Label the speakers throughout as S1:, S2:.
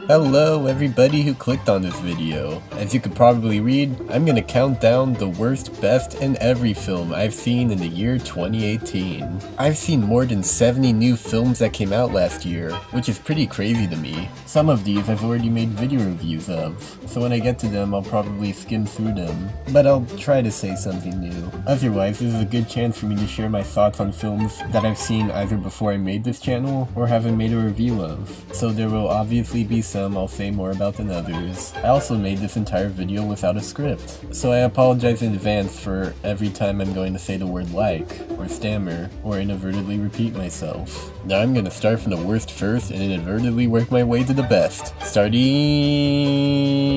S1: Hello everybody who clicked on this video. As you could probably read, I'm gonna count down the worst, best, and every film I've seen in the year 2018. I've seen more than 70 new films that came out last year, which is pretty crazy to me. Some of these I've already made video reviews of, so when I get to them I'll probably skim through them, but I'll try to say something new. Otherwise, this is a good chance for me to share my thoughts on films that I've seen either before I made this channel or haven't made a review of, so there will obviously be some I'll say more about than others. I also made this entire video without a script, so I apologize in advance for every time I'm going to say the word like, or stammer, or inadvertently repeat myself. Now I'm gonna start from the worst first and inadvertently work my way to the best. Starting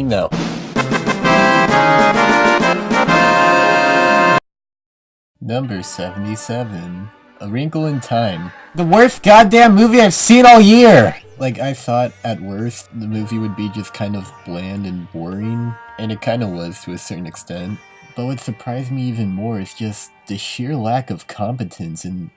S1: now. Number 77. A Wrinkle in Time. The worst goddamn movie I've seen all year! Like, I thought at worst the movie would be just kind of bland and boring, and it kind of was to a certain extent. But what surprised me even more is just the sheer lack of competence in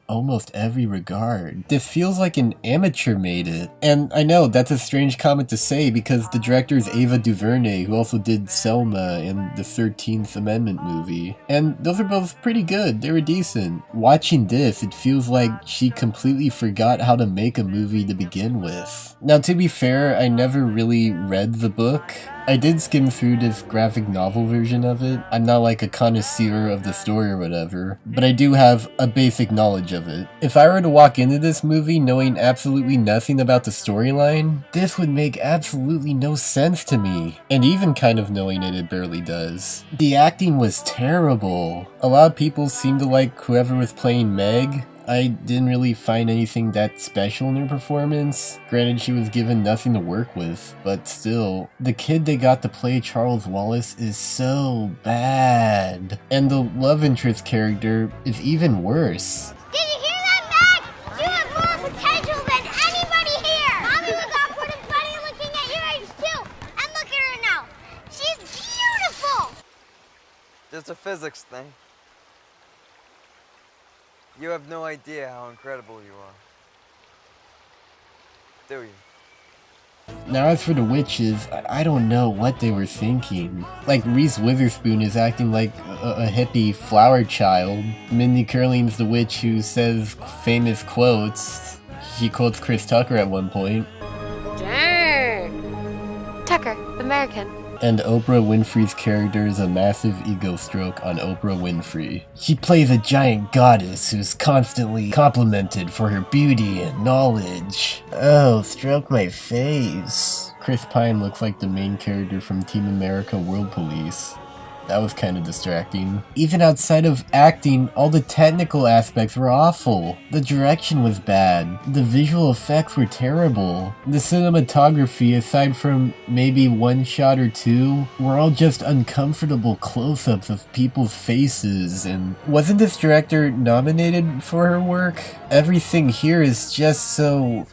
S1: almost every regard. This feels like an amateur made it. And I know that's a strange comment to say because the director is Ava DuVernay, who also did Selma and the 13th Amendment movie. And those are both pretty good, they were decent. Watching this, it feels like she completely forgot how to make a movie to begin with. Now to be fair, I never really read the book. I did skim through this graphic novel version of it. I'm not like a connoisseur of the story or whatever, but I do have a basic knowledge of it. If I were to walk into this movie knowing absolutely nothing about the storyline, this would make absolutely no sense to me. And even kind of knowing it, it barely does. The acting was terrible. A lot of people seem to like whoever was playing Meg. I didn't really find anything that special in her performance. Granted, she was given nothing to work with, but still, the kid they got to play Charles Wallace is so bad. And the love interest character is even worse.
S2: Did you hear that, Meg? You have more potential than anybody here! Mommy was awkward and funny looking at your age too! And look at her now! She's beautiful!
S3: Just a physics thing. You have no idea how incredible you are. Do you?
S1: Now as for the witches, I don't know what they were thinking. Like, Reese Witherspoon is acting like a hippie flower child. Mindy Kaling the witch who says famous quotes. She quotes Chris Tucker at one point.
S4: Dang. Tucker, American.
S1: And Oprah Winfrey's character is a massive ego stroke on Oprah Winfrey. She plays a giant goddess who's constantly complimented for her beauty and knowledge. Oh, stroke my face. Chris Pine looks like the main character from Team America World Police. That was kind of distracting. Even outside of acting, all the technical aspects were awful. The direction was bad. The visual effects were terrible. The cinematography, aside from maybe one shot or two, were all just uncomfortable close-ups of people's faces. And wasn't this director nominated for her work? Everything here is just so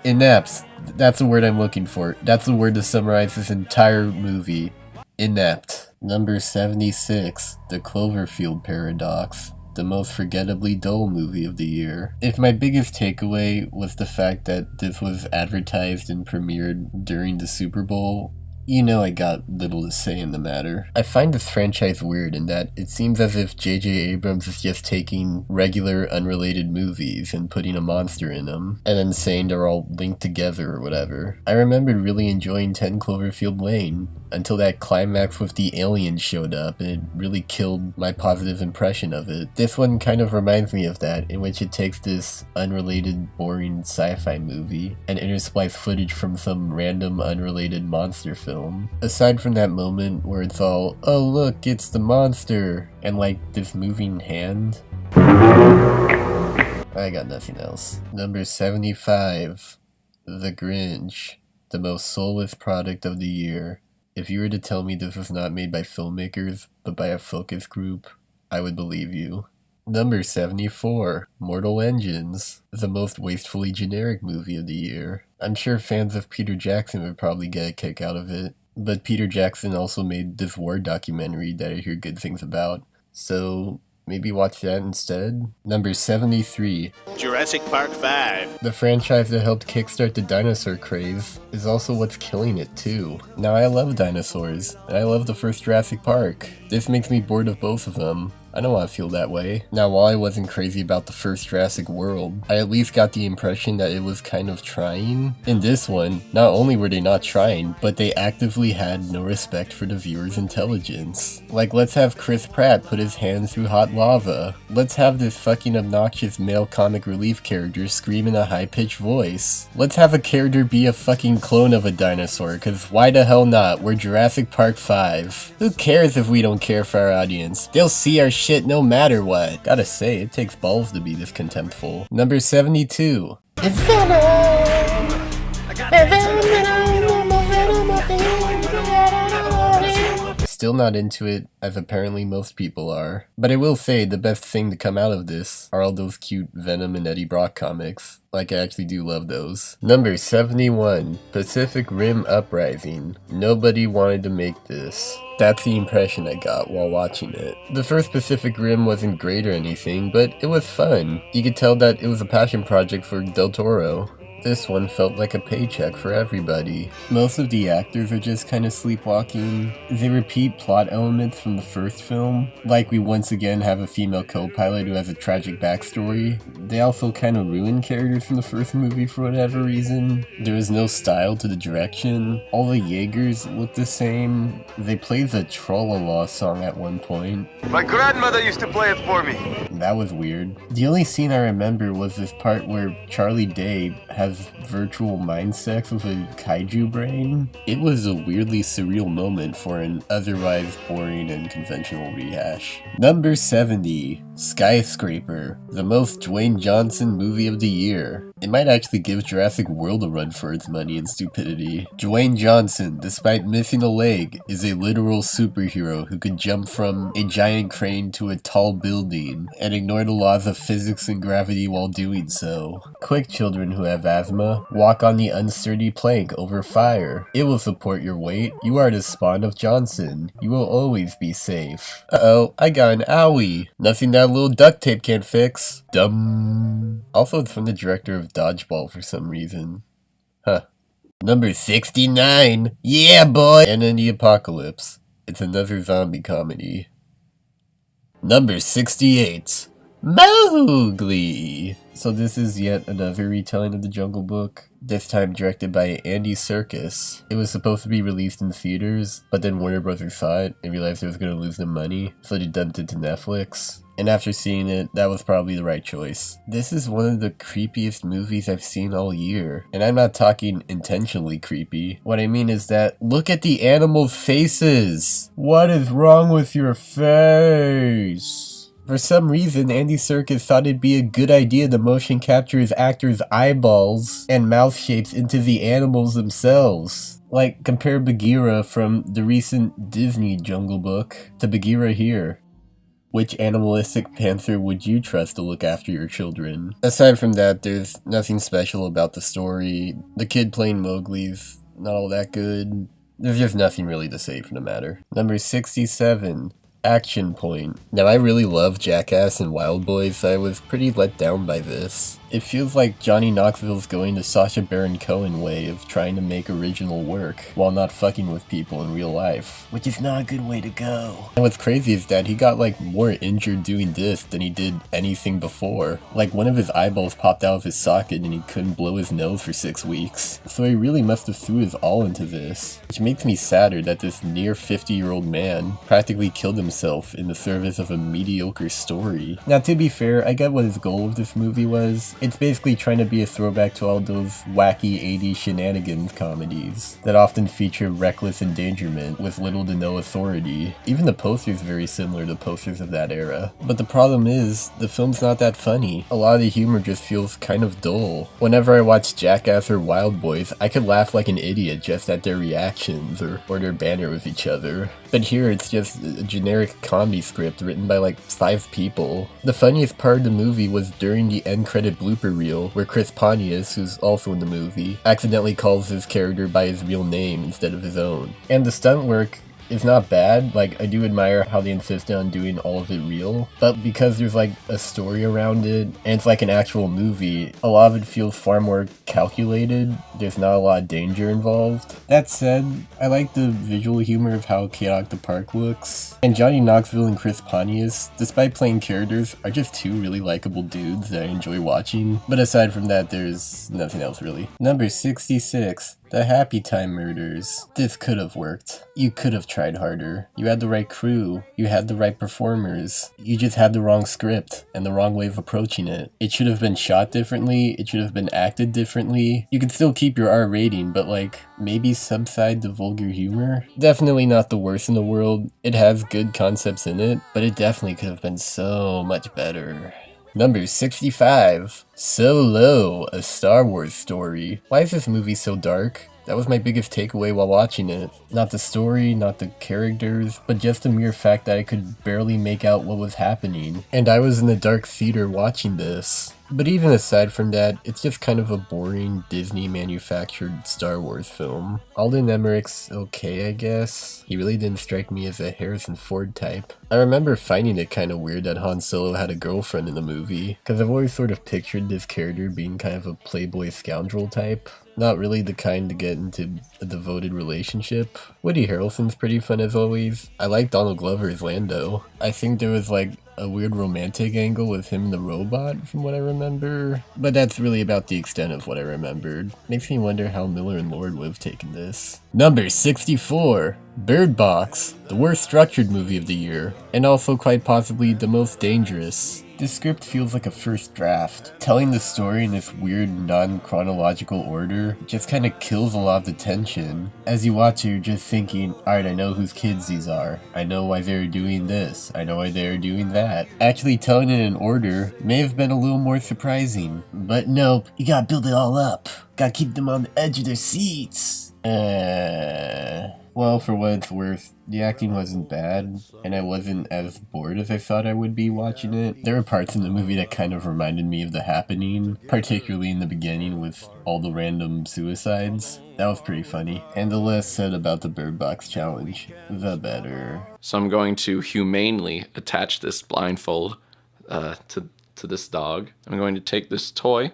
S1: inept. That's the word I'm looking for. That's the word to summarize this entire movie. Inept. Number 76, The Cloverfield Paradox, the most forgettably dull movie of the year. If my biggest takeaway was the fact that this was advertised and premiered during the Super Bowl, you know I got little to say in the matter. I find this franchise weird in that it seems as if J.J. Abrams is just taking regular, unrelated movies and putting a monster in them, and then saying they're all linked together or whatever. I remembered really enjoying 10 Cloverfield Lane, until that climax with the aliens showed up, and it really killed my positive impression of it. This one kind of reminds me of that, in which it takes this unrelated, boring sci-fi movie and intersplice footage from some random, unrelated monster film. Aside from that moment where it's all, oh look, it's the monster, and like this moving hand, I got nothing else. Number 75, The Grinch, the most soulless product of the year. If you were to tell me this was not made by filmmakers, but by a focus group, I would believe you. Number 74, Mortal Engines, the most wastefully generic movie of the year. I'm sure fans of Peter Jackson would probably get a kick out of it, but Peter Jackson also made this war documentary that I hear good things about, so maybe watch that instead. Number 73.
S5: Jurassic Park 5.
S1: The franchise that helped kickstart the dinosaur craze is also what's killing it too. Now I love dinosaurs, and I love the first Jurassic Park. This makes me bored of both of them. I don't want to feel that way. Now, while I wasn't crazy about the first Jurassic World, I at least got the impression that it was kind of trying. In this one, not only were they not trying, but they actively had no respect for the viewer's intelligence. Like, let's have Chris Pratt put his hand through hot lava. Let's have this fucking obnoxious male comic relief character scream in a high-pitched voice. Let's have a character be a fucking clone of a dinosaur, cause why the hell not? We're Jurassic Park 5. Who cares if we don't care for our audience? They'll see our shit no matter what. Gotta say, it takes balls to be this contemptful. Number 72. It's Venom! Still not into it, as apparently most people are. But I will say, the best thing to come out of this are all those cute Venom and Eddie Brock comics. Like, I actually do love those. Number 71. Pacific Rim Uprising. Nobody wanted to make this. That's the impression I got while watching it. The first Pacific Rim wasn't great or anything, but it was fun. You could tell that it was a passion project for Del Toro. This one felt like a paycheck for everybody. Most of the actors are just kind of sleepwalking. They repeat plot elements from the first film, like we once again have a female co-pilot who has a tragic backstory. They also kind of ruin characters from the first movie for whatever reason. There is no style to the direction. All the Jaegers look the same. They played the Trollala song at one point.
S6: My grandmother used to play it for me.
S1: That was weird. The only scene I remember was this part where Charlie Day has virtual mind sex with a kaiju brain. It was a weirdly surreal moment for an otherwise boring and conventional rehash. Number 70. Skyscraper. The most Dwayne Johnson movie of the year. It might actually give Jurassic World a run for its money and stupidity. Dwayne Johnson, despite missing a leg, is a literal superhero who can jump from a giant crane to a tall building and ignore the laws of physics and gravity while doing so. Quick, children who have asthma, walk on the unsturdy plank over fire. It will support your weight. You are the spawn of Johnson. You will always be safe. Uh-oh, I got an owie. Nothing that little duct tape can't fix. Dumb. Also, it's from the director of Dodgeball for some reason. Huh. Number 69. Yeah, boy! And in the Apocalypse. It's another zombie comedy. Number 68. Mowgli! So this is yet another retelling of the Jungle Book, this time directed by Andy Serkis. It was supposed to be released in theaters, but then Warner Bros. Saw it and realized it was going to lose them money, so they dumped it to Netflix. And after seeing it, that was probably the right choice. This is one of the creepiest movies I've seen all year. And I'm not talking intentionally creepy. What I mean is that, look at the animals' faces! What is wrong with your face? For some reason, Andy Serkis thought it'd be a good idea to motion capture his actors' eyeballs and mouth shapes into the animals themselves. Like, compare Bagheera from the recent Disney Jungle Book to Bagheera here. Which animalistic panther would you trust to look after your children? Aside from that, there's nothing special about the story. The kid playing Mowgli's not all that good. There's just nothing really to say for the matter. Number 67. Action Point. Now, I really love Jackass and Wild Boys, so I was pretty let down by this. It feels like Johnny Knoxville's going the Sacha Baron Cohen way of trying to make original work while not fucking with people in real life, which is not a good way to go. And what's crazy is that he got like more injured doing this than he did anything before. Like, one of his eyeballs popped out of his socket and he couldn't blow his nose for 6 weeks. So he really must have threw his all into this, which makes me sadder that this near 50-year-old man practically killed himself in the service of a mediocre story. Now, to be fair, I get what his goal of this movie was. It's basically trying to be a throwback to all those wacky 80s shenanigans comedies that often feature reckless endangerment with little to no authority. Even the poster is very similar to posters of that era. But the problem is, the film's not that funny. A lot of the humor just feels kind of dull. Whenever I watch Jackass or Wild Boys, I could laugh like an idiot just at their reactions or their banter with each other. But here it's just a generic comedy script written by like 5 people. The funniest part of the movie was during the end credit blooper reel where Chris Pontius, who's also in the movie, accidentally calls his character by his real name instead of his own. And the stunt work is not bad. Like, I do admire how they insist on doing all of it real, but because there's like a story around it and it's like an actual movie, a lot of it feels far more calculated. There's not a lot of danger involved. That said, I like the visual humor of how chaotic the park looks, and Johnny Knoxville and Chris Pontius, despite playing characters, are just two really likable dudes that I enjoy watching. But aside from that, there's nothing else really. Number 66. The Happytime Murders. This could have worked. You could have tried harder. You had the right crew. You had the right performers. You just had the wrong script and the wrong way of approaching it. It should have been shot differently. It should have been acted differently. You could still keep your R rating, but like, maybe subside the vulgar humor? Definitely not the worst in the world. It has good concepts in it, but it definitely could have been so much better. Number 65. Solo, a Star Wars story. Why is this movie so dark? That was my biggest takeaway while watching it. Not the story, not the characters, but just the mere fact that I could barely make out what was happening. And I was in the dark theater watching this. But even aside from that, it's just kind of a boring Disney-manufactured Star Wars film. Alden Emmerich's okay, I guess. He really didn't strike me as a Harrison Ford type. I remember finding it kind of weird that Han Solo had a girlfriend in the movie, because I've always sort of pictured this character being kind of a playboy scoundrel type. Not really the kind to get into a devoted relationship. Woody Harrelson's pretty fun as always. I like Donald Glover as Lando. I think there was like a weird romantic angle with him and the robot from what I remember. But that's really about the extent of what I remembered. Makes me wonder how Miller and Lord would have taken this. Number 64. Bird Box, the worst structured movie of the year, and also quite possibly the most dangerous. This script feels like a first draft. Telling the story in this weird non-chronological order just kinda kills a lot of the tension. As you watch it, you're just thinking, alright, I know whose kids these are. I know why they're doing this. I know why they're doing that. Actually telling it in order may have been a little more surprising. But nope, you gotta build it all up. Gotta keep them on the edge of their seats. Well, for what it's worth, the acting wasn't bad, and I wasn't as bored as I thought I would be watching it. There were parts in the movie that kind of reminded me of The Happening, particularly in the beginning with all the random suicides. That was pretty funny. And the less said about the Bird Box challenge, the better.
S7: So I'm going to humanely attach this blindfold to this dog. I'm going to take this toy.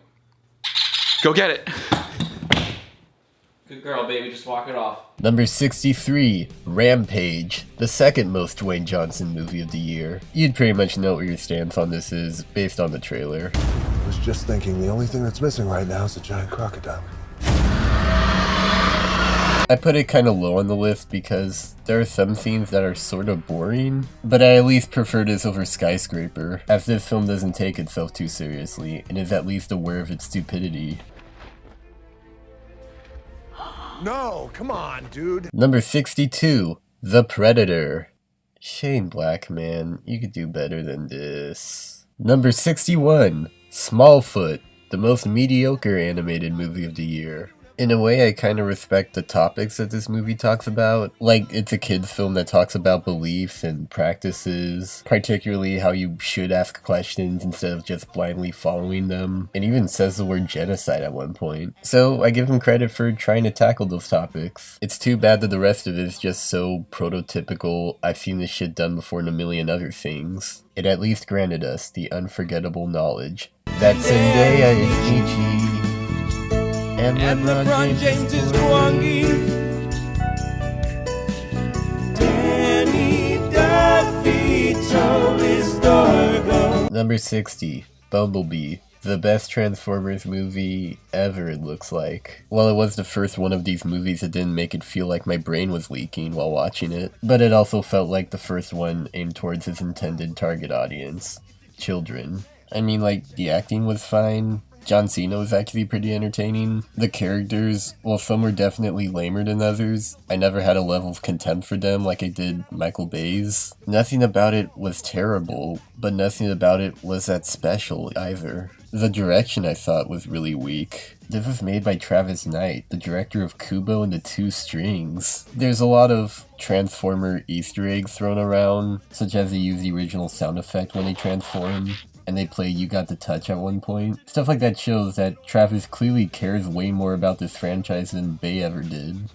S7: Go get it! Good girl, baby, just walk it off.
S1: Number 63, Rampage, the second most Dwayne Johnson movie of the year. You'd pretty much know what your stance on this is based on the trailer.
S8: I was just thinking the only thing that's missing right now is a giant crocodile.
S1: I put it kind of low on the list because there are some scenes that are sort of boring, but I at least prefer this over Skyscraper, as this film doesn't take itself too seriously and is at least aware of its stupidity.
S8: No, come on, dude.
S1: Number 62, The Predator. Shane Black, man, you could do better than this. Number 61, Smallfoot, the most mediocre animated movie of the year. In a way, I kind of respect the topics that this movie talks about. Like, it's a kid's film that talks about beliefs and practices, particularly how you should ask questions instead of just blindly following them, and even says the word genocide at one point. So I give him credit for trying to tackle those topics. It's too bad that the rest of it is just so prototypical, I've seen this shit done before in a million other things. It at least granted us the unforgettable knowledge that Zendaya is Gigi. And LeBron James is Gwangi. Danny DeVito is Dargo. Number 60, Bumblebee. The best Transformers movie ever, it looks like. Well, it was the first one of these movies that didn't make it feel like my brain was leaking while watching it, but it also felt like the first one aimed towards its intended target audience. Children. I mean, like, the acting was fine. John Cena was actually pretty entertaining. The characters, well, some were definitely lamer than others. I never had a level of contempt for them like I did Michael Bay's. Nothing about it was terrible, but nothing about it was that special either. The direction I thought was really weak. This was made by Travis Knight, the director of Kubo and the Two Strings. There's a lot of Transformer Easter eggs thrown around, such as they use the original sound effect when they transform, and they play You Got the Touch at one point. Stuff like that shows that Travis clearly cares way more about this franchise than Bay ever did.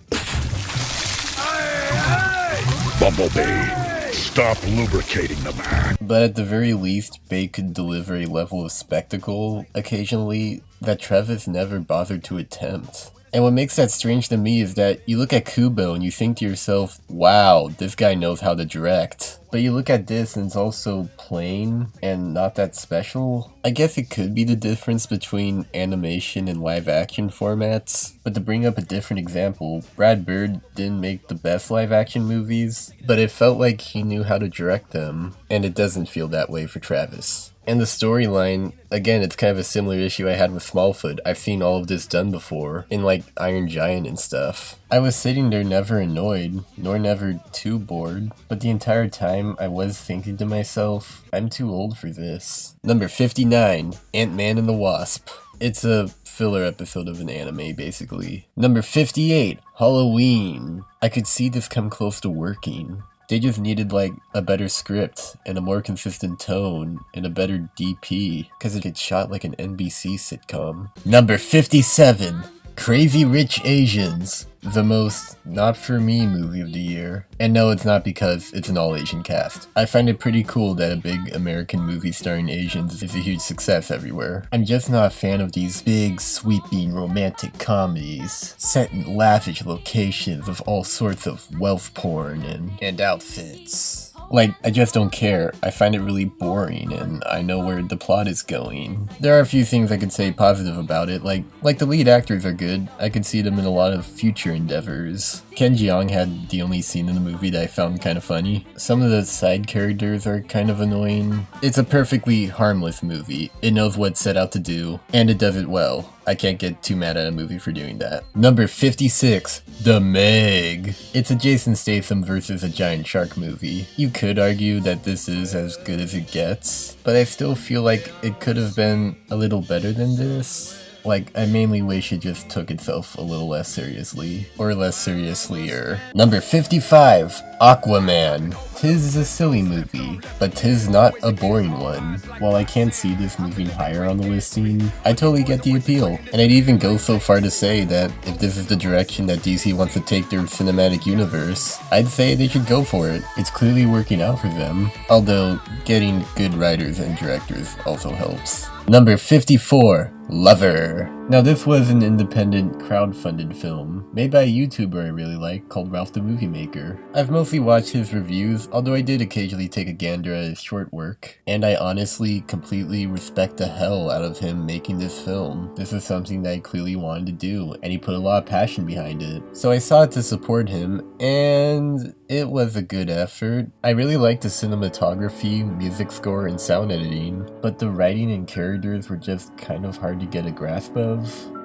S8: Hey!
S9: Bumblebee, stop lubricating the man.
S1: But at the very least, Bay could deliver a level of spectacle occasionally that Travis never bothered to attempt. And what makes that strange to me is that you look at Kubo and you think to yourself, wow, this guy knows how to direct. But you look at this and it's also plain and not that special. I guess it could be the difference between animation and live action formats. But to bring up a different example, Brad Bird didn't make the best live action movies, but it felt like he knew how to direct them, and it doesn't feel that way for Travis. And the storyline, again, it's kind of a similar issue I had with Smallfoot. I've seen all of this done before, in like Iron Giant and stuff. I was sitting there never annoyed, nor never too bored, but the entire time I was thinking to myself, I'm too old for this. Number 59, Ant-Man and the Wasp. It's a filler episode of an anime, basically. Number 58, Halloween. I could see this come close to working. They just needed like a better script and a more consistent tone and a better DP because it gets shot like an NBC sitcom. Number 57, Crazy Rich Asians. The most not for me movie of the year. And no, it's not because it's an all Asian cast. I find it pretty cool that a big American movie starring Asians is a huge success everywhere. I'm just not a fan of these big, sweeping, romantic comedies set in lavish locations of all sorts of wealth porn and outfits. Like, I just don't care. I find it really boring, and I know where the plot is going. There are a few things I could say positive about it, like the lead actors are good. I could see them in a lot of future endeavors. Ken Jeong had the only scene in the movie that I found kind of funny. Some of the side characters are kind of annoying. It's a perfectly harmless movie. It knows what it set out to do, and it does it well. I can't get too mad at a movie for doing that. Number 56, The Meg. It's a Jason Statham versus a giant shark movie. You could argue that this is as good as it gets, but I still feel like it could have been a little better than this. Like, I mainly wish it just took itself a little less seriously. Or less seriously-er. Number 55, Aquaman. Tis is a silly movie, but tis not a boring one. While I can't see this moving higher on the listing, I totally get the appeal. And I'd even go so far to say that if this is the direction that DC wants to take their cinematic universe, I'd say they should go for it. It's clearly working out for them. Although, getting good writers and directors also helps. Number 54, Lover. Now this was an independent, crowd-funded film, made by a YouTuber I really like called Ralph the Movie Maker. I've mostly watched his reviews, although I did occasionally take a gander at his short work, and I honestly completely respect the hell out of him making this film. This is something that I clearly wanted to do, and he put a lot of passion behind it. So I sought to support him, and it was a good effort. I really liked the cinematography, music score, and sound editing, but the writing and characters were just kind of hard to get a grasp of.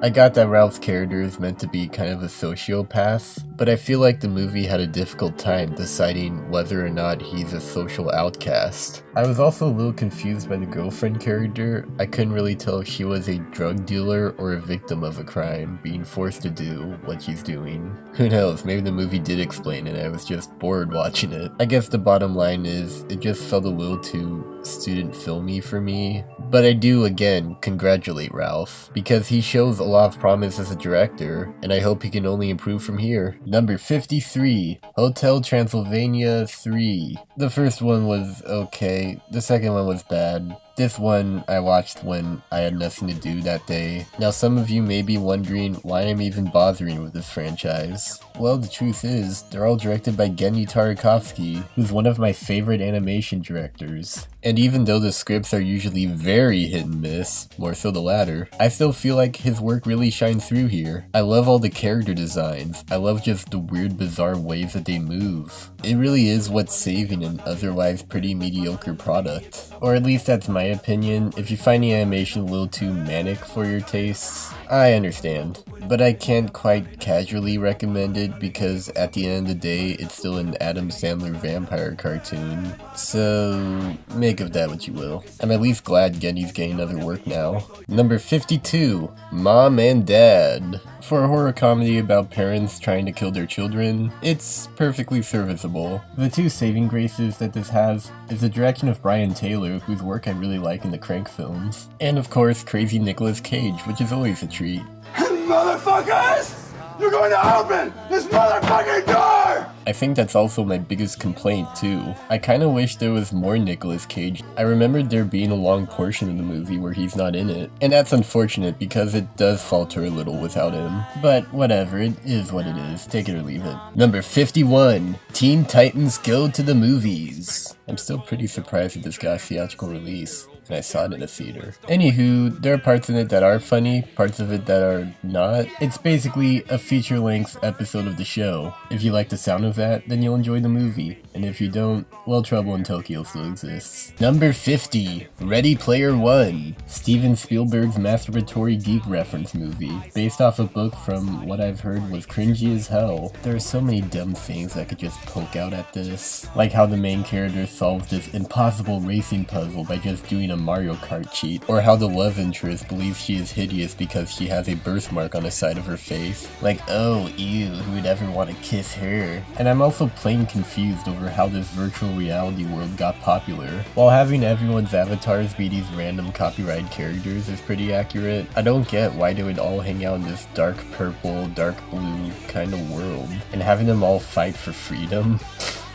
S1: I got that Ralph's character is meant to be kind of a sociopath, but I feel like the movie had a difficult time deciding whether or not he's a social outcast. I was also a little confused by the girlfriend character. I couldn't really tell if she was a drug dealer or a victim of a crime, being forced to do what she's doing. Who knows, maybe the movie did explain it, I was just bored watching it. I guess the bottom line is, it just felt a little too student filmy for me. But I do, again, congratulate Ralph, because he shows a lot of promise as a director, and I hope he can only improve from here. Number 53, Hotel Transylvania 3. The first one was okay, the second one was bad. This one I watched when I had nothing to do that day. Now some of you may be wondering why I'm even bothering with this franchise. Well, the truth is, they're all directed by Genndy Tartakovsky, who's one of my favorite animation directors. And even though the scripts are usually very hit and miss, more so the latter, I still feel like his work really shines through here. I love all the character designs. I love just the weird, bizarre ways that they move. It really is what's saving an otherwise pretty mediocre product. Or at least that's my opinion. If you find the animation a little too manic for your tastes, I understand. But I can't quite casually recommend it because at the end of the day, it's still an Adam Sandler vampire cartoon. So make of that what you will. I'm at least glad Genndy's getting other work now. Number 52, Mom and Dad. For a horror comedy about parents trying to kill their children, it's perfectly serviceable. The two saving graces that this has is the direction of Brian Taylor, whose work I really like in the Crank films, and of course crazy Nicolas Cage, which is always a treat.
S6: Motherfuckers! You're going to open this motherfucking door!
S1: I think that's also my biggest complaint too. I kinda wish there was more Nicolas Cage. I remembered there being a long portion of the movie where he's not in it. And that's unfortunate because it does falter a little without him. But whatever, it is what it is. Take it or leave it. Number 51. Teen Titans Go to the Movies. I'm still pretty surprised that this got a theatrical release. And I saw it in a theater. Anywho, there are parts in it that are funny, parts of it that are not. It's basically a feature-length episode of the show. If you like the sound of that, then you'll enjoy the movie. And if you don't, well, Trouble in Tokyo still exists. Number 50. Ready Player One. Steven Spielberg's masturbatory geek reference movie. Based off a book from what I've heard was cringy as hell. There are so many dumb things I could just poke out at this. Like how the main character solves this impossible racing puzzle by just doing a Mario Kart cheat, or how the love interest believes she is hideous because she has a birthmark on the side of her face. Like, oh, ew, who would ever want to kiss her? And I'm also plain confused over how this virtual reality world got popular. While having everyone's avatars be these random copyrighted characters is pretty accurate, I don't get why they would all hang out in this dark purple, dark blue kind of world, and having them all fight for freedom.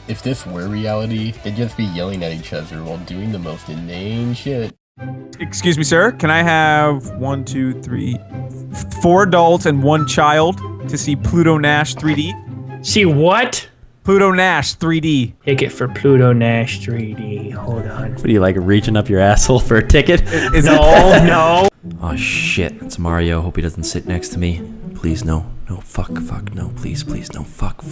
S1: If this were reality, they'd just be yelling at each other while doing the most inane shit.
S10: Excuse me, sir. Can I have 4 adults and 1 child to see Pluto Nash 3D?
S11: See what?
S10: Pluto Nash 3D.
S11: Ticket for Pluto Nash 3D. Hold on.
S12: What are you, like, reaching up your asshole for a ticket?
S11: No.
S12: Oh shit, it's Mario. Hope he doesn't sit next to me. Please, no. No, fuck, no, please, no, fuck.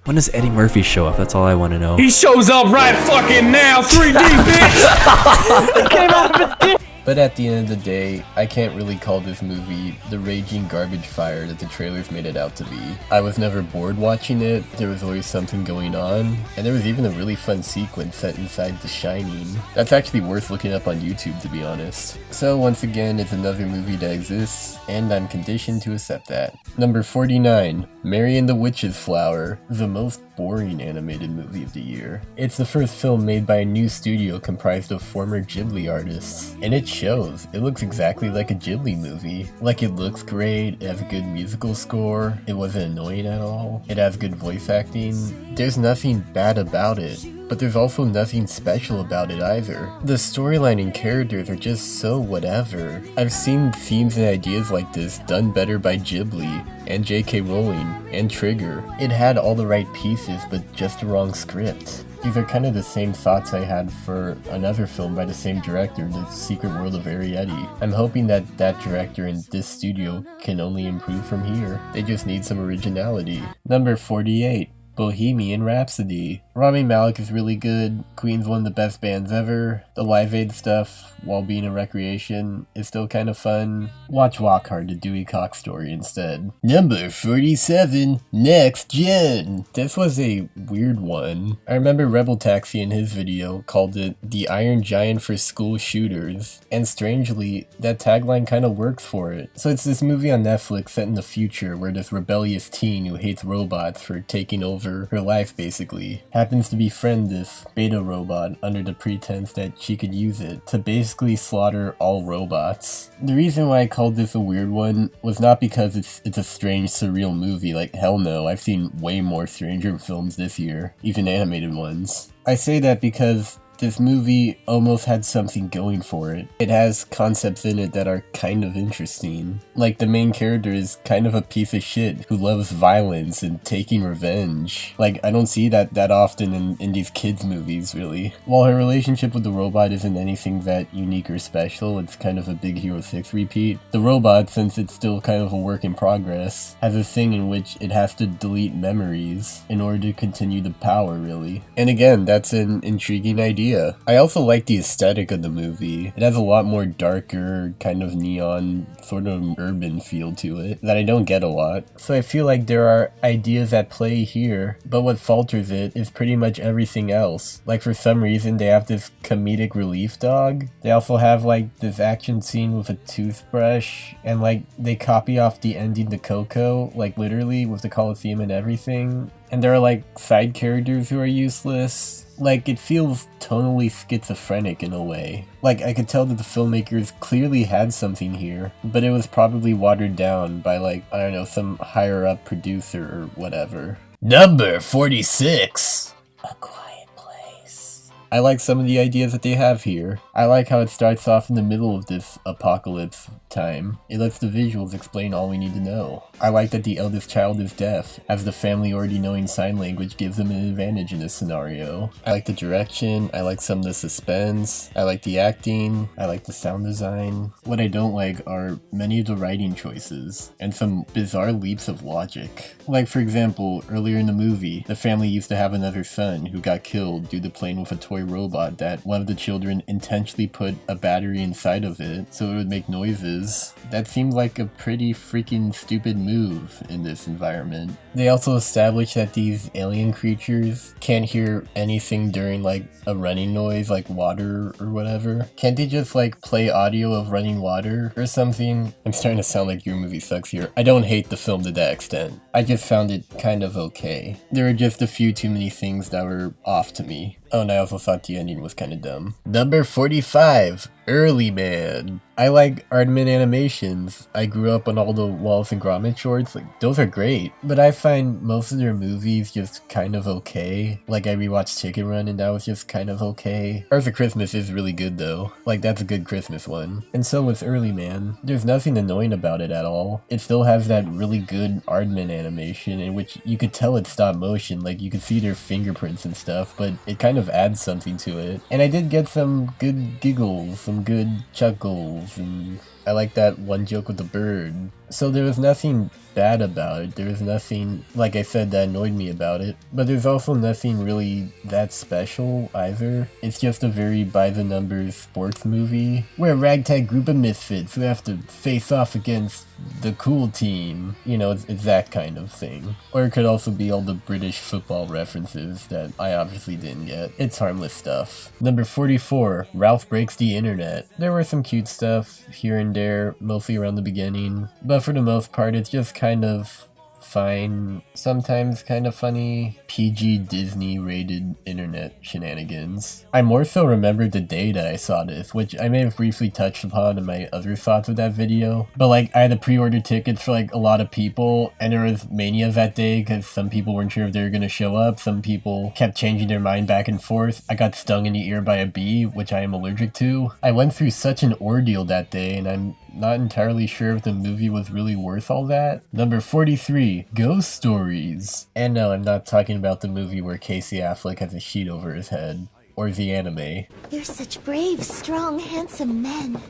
S12: When does Eddie Murphy show up? That's all I want to know.
S11: He shows up right fucking now, 3D, bitch! It came out of his dick!
S1: But at the end of the day, I can't really call this movie the raging garbage fire that the trailers made it out to be. I was never bored watching it, there was always something going on, and there was even a really fun sequence set inside The Shining. That's actually worth looking up on YouTube, to be honest. So once again, it's another movie that exists, and I'm conditioned to accept that. Number 49. Mary and the Witch's Flower, the most boring animated movie of the year. It's the first film made by a new studio comprised of former Ghibli artists, and it shows. It looks exactly like a Ghibli movie. Like, it looks great, it has a good musical score, it wasn't annoying at all, it has good voice acting. There's nothing bad about it, but there's also nothing special about it either. The storyline and characters are just so whatever. I've seen themes and ideas like this done better by Ghibli, and J.K. Rowling, and Trigger. It had all the right pieces, but just the wrong script. These are kind of the same thoughts I had for another film by the same director, The Secret World of Arrietty. I'm hoping that that director and this studio can only improve from here. They just need some originality. Number 48. Bohemian Rhapsody. Rami Malek is really good, Queen's one of the best bands ever, the Live Aid stuff, while being a recreation, is still kind of fun. Watch Walk Hard, the Dewey Cox story instead. Number 47, Next Gen. This was a weird one. I remember Rebel Taxi in his video called it the Iron Giant for school shooters, and strangely, that tagline kind of works for it. So it's this movie on Netflix set in the future where this rebellious teen who hates robots for taking over her life basically happens to befriend this beta robot under the pretense that she could use it to basically slaughter all robots. The reason why I called this a weird one was not because it's a strange, surreal movie, like hell no, I've seen way more stranger films this year, even animated ones. I say that because this movie almost had something going for it. It has concepts in it that are kind of interesting. Like, the main character is kind of a piece of shit who loves violence and taking revenge. Like, I don't see that often in these kids movies, really. While her relationship with the robot isn't anything that unique or special, it's kind of a Big Hero 6 repeat. The robot, since it's still kind of a work in progress, has a thing in which it has to delete memories in order to continue the power, really. And again, that's an intriguing idea. I also like the aesthetic of the movie. It has a lot more darker, kind of neon, sort of urban feel to it that I don't get a lot. So I feel like there are ideas at play here, but what falters it is pretty much everything else. Like, for some reason they have this comedic relief dog. They also have like this action scene with a toothbrush, and like they copy off the ending to Coco, like literally with the Coliseum and everything. And there are like side characters who are useless. Like, it feels tonally schizophrenic in a way. Like, I could tell that the filmmakers clearly had something here, but it was probably watered down by, like, I don't know, some higher up producer or whatever. Number 46! A Quiet Place. I like some of the ideas that they have here. I like how it starts off in the middle of this apocalypse time. It lets the visuals explain all we need to know. I like that the eldest child is deaf, as the family already knowing sign language gives them an advantage in this scenario. I like the direction, I like some of the suspense, I like the acting, I like the sound design. What I don't like are many of the writing choices, and some bizarre leaps of logic. Like, for example, earlier in the movie, the family used to have another son who got killed due to playing with a toy robot that one of the children intentionally put a battery inside of it so it would make noises. That seemed like a pretty freaking stupid move in this environment. They also established that these alien creatures can't hear anything during like a running noise like water or whatever. Can't they just like play audio of running water or something? I'm starting to sound like your movie sucks here. I don't hate the film to that extent. I just found it kind of okay. There were just a few too many things that were off to me. Oh, and I also thought the ending was kind of dumb. Number 45, Early Man. I like Aardman animations. I grew up on all the Wallace and Gromit shorts, like, those are great. But I find most of their movies just kind of okay. Like, I rewatched Chicken Run and that was just kind of okay. Earth of Christmas is really good though. Like, that's a good Christmas one. And so with Early Man, there's nothing annoying about it at all. It still has that really good Aardman animation in which you could tell it's stop motion, like you could see their fingerprints and stuff, but it kind of adds something to it. And I did get some good giggles, some good chuckles, and I like that one joke with the bird. So there was nothing bad about it. There was nothing, like I said, that annoyed me about it. But there's also nothing really that special either. It's just a very by-the-numbers sports movie where a ragtag group of misfits who have to face off against the cool team. You know, it's that kind of thing. Or it could also be all the British football references that I obviously didn't get. It's harmless stuff. Number 44, Ralph Breaks the Internet. There were some cute stuff here and there, mostly around the beginning. But for the most part, it's just kind of fine, sometimes kind of funny, PG Disney rated internet shenanigans. I more so remembered the day that I saw this, which I may have briefly touched upon in my other thoughts of that video, but like I had to pre-order tickets for like a lot of people, and there was mania that day because some people weren't sure if they were going to show up, some people kept changing their mind back and forth. I got stung in the ear by a bee, which I am allergic to. I went through such an ordeal that day, and I'm not entirely sure if the movie was really worth all that. Number 43, Ghost Stories. And no, I'm not talking about the movie where Casey Affleck has a sheet over his head, or the anime.
S2: You're such brave, strong, handsome men.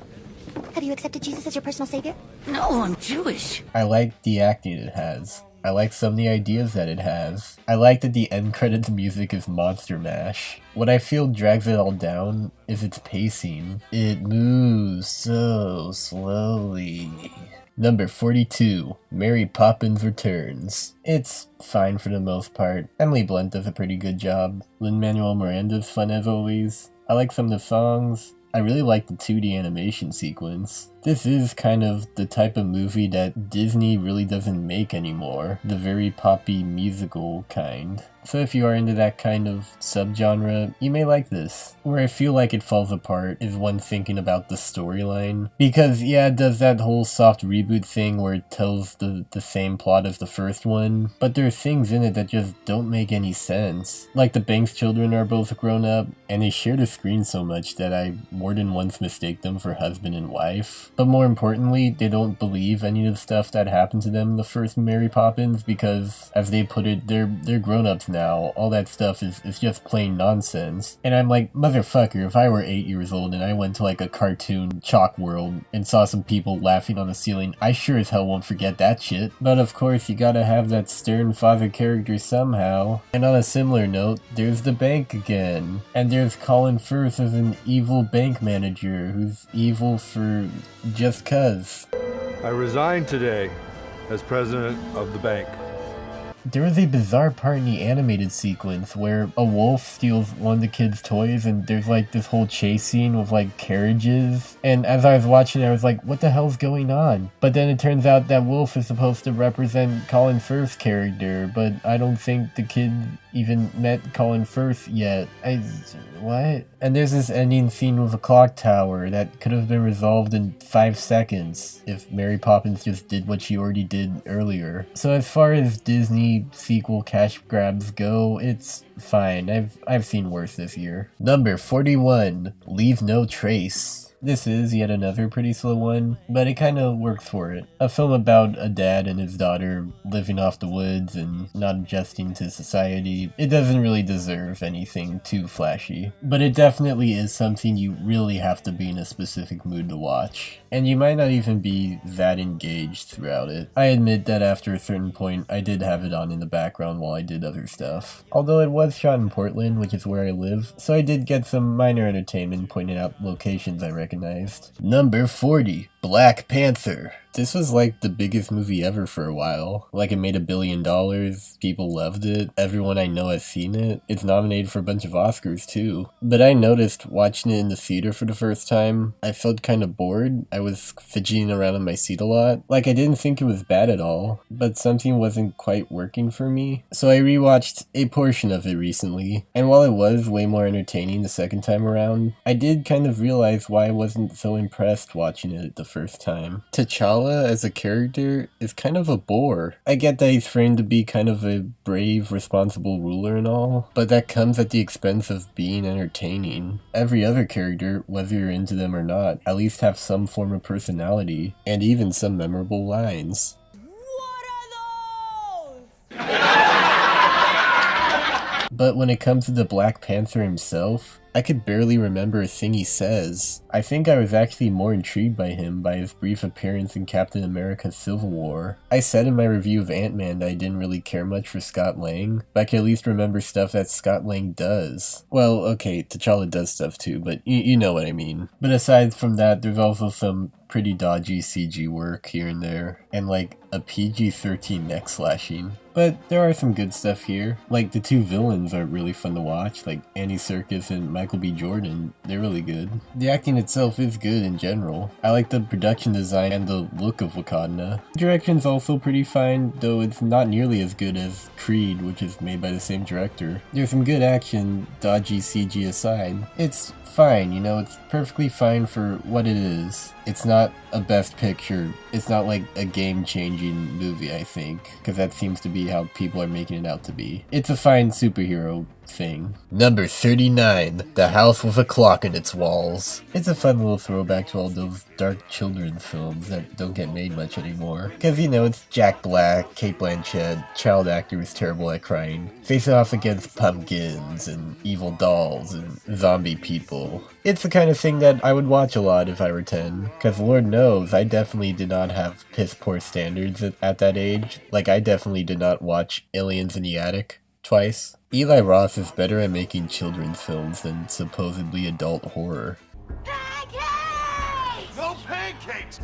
S2: Have you accepted Jesus as your personal savior?
S13: No, I'm Jewish.
S1: I like the acting it has. I like some of the ideas that it has. I like that the end credits music is Monster Mash. What I feel drags it all down is its pacing. It moves so slowly. Number 42, Mary Poppins Returns. It's fine for the most part. Emily Blunt does a pretty good job. Lin-Manuel Miranda's fun as always. I like some of the songs. I really like the 2D animation sequence. This is kind of the type of movie that Disney really doesn't make anymore. The very poppy musical kind. So if you are into that kind of subgenre, you may like this. Where I feel like it falls apart is when thinking about the storyline. Because yeah, it does that whole soft reboot thing where it tells the same plot as the first one, but there are things in it that just don't make any sense. Like the Banks children are both grown up, and they share the screen so much that I more than once mistake them for husband and wife. But more importantly, they don't believe any of the stuff that happened to them in the first Mary Poppins because, as they put it, they're grown-ups now. All that stuff is just plain nonsense. And I'm like, motherfucker, if I were 8 years old and I went to like a cartoon chalk world and saw some people laughing on the ceiling, I sure as hell won't forget that shit. But of course, you gotta have that stern father character somehow. And on a similar note, there's the bank again. And there's Colin Firth as an evil bank manager who's evil for just cuz.
S14: I resign today as president of the bank.
S1: There was a bizarre part in the animated sequence where a wolf steals one of the kids' toys and there's like this whole chase scene with like carriages. And as I was watching it, I was like, what the hell's going on? But then it turns out that wolf is supposed to represent Colin Firth's character, but I don't think the kid even met Colin Firth yet. What? And there's this ending scene with a clock tower that could have been resolved in 5 seconds if Mary Poppins just did what she already did earlier. So as far as Disney sequel cash grabs go, it's fine. I've seen worse this year. Number 41, Leave No Trace. This is yet another pretty slow one, but it kind of works for it. A film about a dad and his daughter living off the woods and not adjusting to society. It doesn't really deserve anything too flashy, but it definitely is something you really have to be in a specific mood to watch. And you might not even be that engaged throughout it. I admit that after a certain point, I did have it on in the background while I did other stuff. Although it was shot in Portland, which is where I live, so I did get some minor entertainment pointing out locations I recognized. Number 40, Black Panther. This was like the biggest movie ever for a while. Like, it made $1 billion, people loved it, everyone I know has seen it. It's nominated for a bunch of Oscars too. But I noticed watching it in the theater for the first time, I felt kind of bored. I was fidgeting around in my seat a lot. Like, I didn't think it was bad at all, but something wasn't quite working for me. So I rewatched a portion of it recently, and while it was way more entertaining the second time around, I did kind of realize why I wasn't so impressed watching it the first time. T'Challa as a character is kind of a bore. I get that he's framed to be kind of a brave, responsible ruler and all, but that comes at the expense of being entertaining. Every other character, whether you're into them or not, at least have some form of personality, and even some memorable lines. But when it comes to the Black Panther himself, I could barely remember a thing he says. I think I was actually more intrigued by him by his brief appearance in Captain America Civil War. I said in my review of Ant-Man that I didn't really care much for Scott Lang, but I can at least remember stuff that Scott Lang does. Well, okay, T'Challa does stuff too, but you know what I mean. But aside from that, there's also some pretty dodgy CG work here and there, and like a PG-13 neck slashing. But there are some good stuff here. Like, the two villains are really fun to watch, like Andy Serkis and Michael B. Jordan. They're really good. The acting itself is good in general. I like the production design and the look of Wakanda. The direction's also pretty fine, though it's not nearly as good as Creed, which is made by the same director. There's some good action, dodgy CG aside. It's fine, you know, it's perfectly fine for what it is. It's not a best picture. It's not like a game-changing movie, I think, because that seems to be how people are making it out to be. It's a fine superhero thing. Number 39, The House with a Clock in Its Walls. It's a fun little throwback to all those dark children's films that don't get made much anymore. Because, you know, it's Jack Black, Cate Blanchett, child actor who's terrible at crying, facing off against pumpkins and evil dolls and zombie people. It's the kind of thing that I would watch a lot if I were 10, because Lord knows I definitely did not have piss poor standards at that age. Like, I definitely did not watch Aliens in the Attic twice. Eli Roth is better at making children's films than supposedly adult horror.
S6: Pancakes! No pancakes!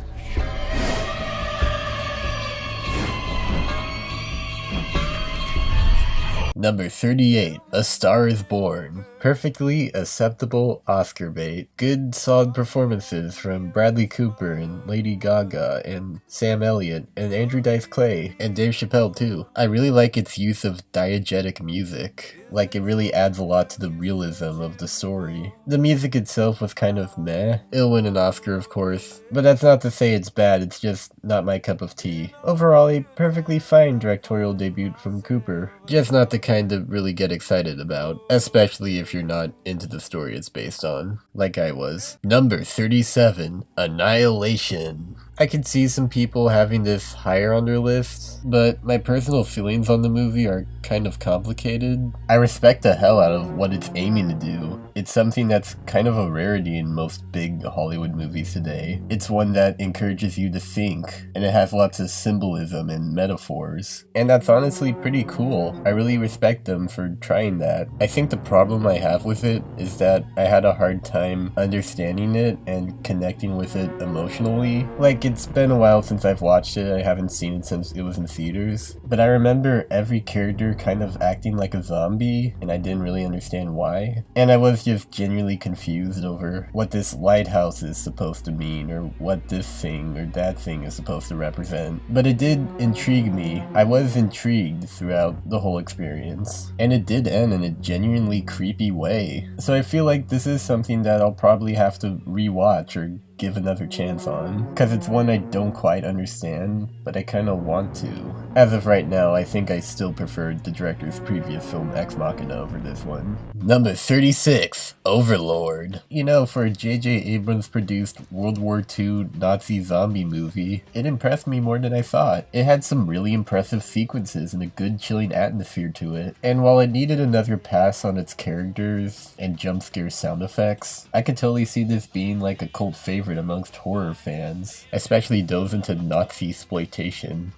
S1: Number 38, A Star is Born. Perfectly acceptable Oscar bait. Good, solid performances from Bradley Cooper and Lady Gaga and Sam Elliott and Andrew Dice Clay and Dave Chappelle too. I really like its use of diegetic music. Like, it really adds a lot to the realism of the story. The music itself was kind of meh. It'll win an Oscar, of course, but that's not to say it's bad, it's just not my cup of tea. Overall, a perfectly fine directorial debut from Cooper. Just not the kind to really get excited about, especially if you're not into the story it's based on, like I was. Number 37, Annihilation. I could see some people having this higher on their list, but my personal feelings on the movie are kind of complicated. I respect the hell out of what it's aiming to do. It's something that's kind of a rarity in most big Hollywood movies today. It's one that encourages you to think, and it has lots of symbolism and metaphors. And that's honestly pretty cool. I really respect them for trying that. I think the problem I have with it is that I had a hard time understanding it and connecting with it emotionally. Like, Like, it's been a while since I've watched it. I haven't seen it since it was in theaters. But I remember every character kind of acting like a zombie, and I didn't really understand why. And I was just genuinely confused over what this lighthouse is supposed to mean, or what this thing or that thing is supposed to represent. But it did intrigue me. I was intrigued throughout the whole experience. And it did end in a genuinely creepy way. So I feel like this is something that I'll probably have to rewatch or give another chance on, because it's one I don't quite understand, but I kind of want to. As of right now, I think I still preferred the director's previous film Ex Machina over this one. Number 36, Overlord. You know, for a J.J. Abrams produced World War II Nazi zombie movie, it impressed me more than I thought. It had some really impressive sequences and a good chilling atmosphere to it, and while it needed another pass on its characters and jump scare sound effects, I could totally see this being like a cult favorite amongst horror fans, especially those into Nazi exploitation.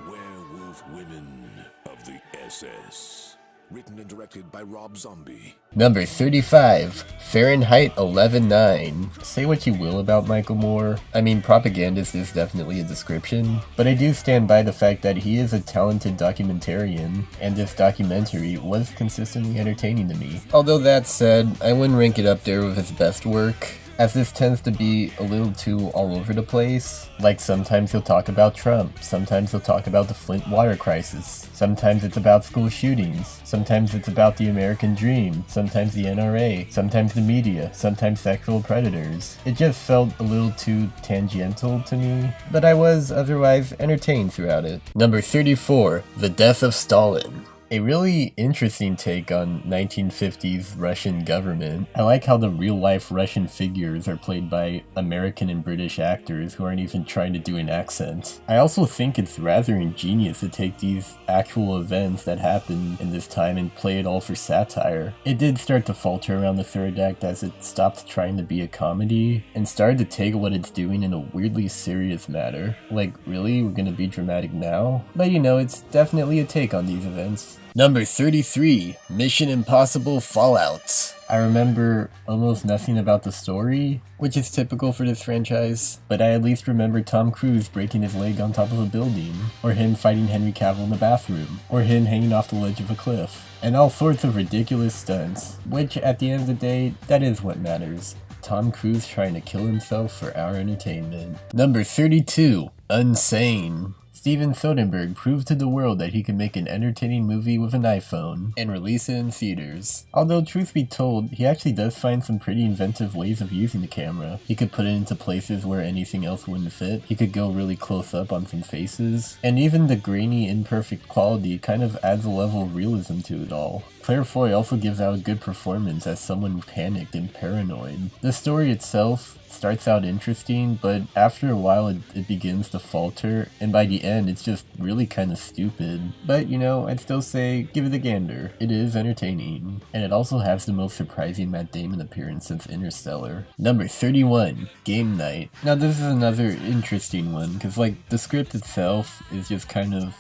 S9: Werewolf Women of the SS. Written and directed by Rob Zombie.
S1: Number 35, Fahrenheit 11/9. Say what you will about Michael Moore. I mean, propagandist is definitely a description, but I do stand by the fact that he is a talented documentarian, and this documentary was consistently entertaining to me. Although that said, I wouldn't rank it up there with his best work, as this tends to be a little too all over the place. Like, sometimes he'll talk about Trump, sometimes he'll talk about the Flint water crisis, sometimes it's about school shootings, sometimes it's about the American dream, sometimes the NRA, sometimes the media, sometimes sexual predators. It just felt a little too tangential to me, but I was otherwise entertained throughout it. Number 34, The Death of Stalin. A really interesting take on 1950s Russian government. I like how the real-life Russian figures are played by American and British actors who aren't even trying to do an accent. I also think it's rather ingenious to take these actual events that happened in this time and play it all for satire. It did start to falter around the third act as it stopped trying to be a comedy and started to take what it's doing in a weirdly serious manner. Like, really? We're gonna be dramatic now? But you know, it's definitely a take on these events. Number 33, Mission Impossible Fallout. I remember almost nothing about the story, which is typical for this franchise, but I at least remember Tom Cruise breaking his leg on top of a building, or him fighting Henry Cavill in the bathroom, or him hanging off the ledge of a cliff, and all sorts of ridiculous stunts, which at the end of the day, that is what matters. Tom Cruise trying to kill himself for our entertainment. Number 32, Unsane. Steven Soderbergh proved to the world that he could make an entertaining movie with an iPhone and release it in theaters. Although, truth be told, he actually does find some pretty inventive ways of using the camera. He could put it into places where anything else wouldn't fit. He could go really close up on some faces. And even the grainy, imperfect quality kind of adds a level of realism to it all. Claire Foy also gives out a good performance as someone panicked and paranoid. The story itself starts out interesting, but after a while it begins to falter, and by the end it's just really kind of stupid. But you know, I'd still say give it a gander. It is entertaining, and it also has the most surprising Matt Damon appearance since Interstellar. Number 31, Game Night. Now this is another interesting one, because like the script itself is just kind of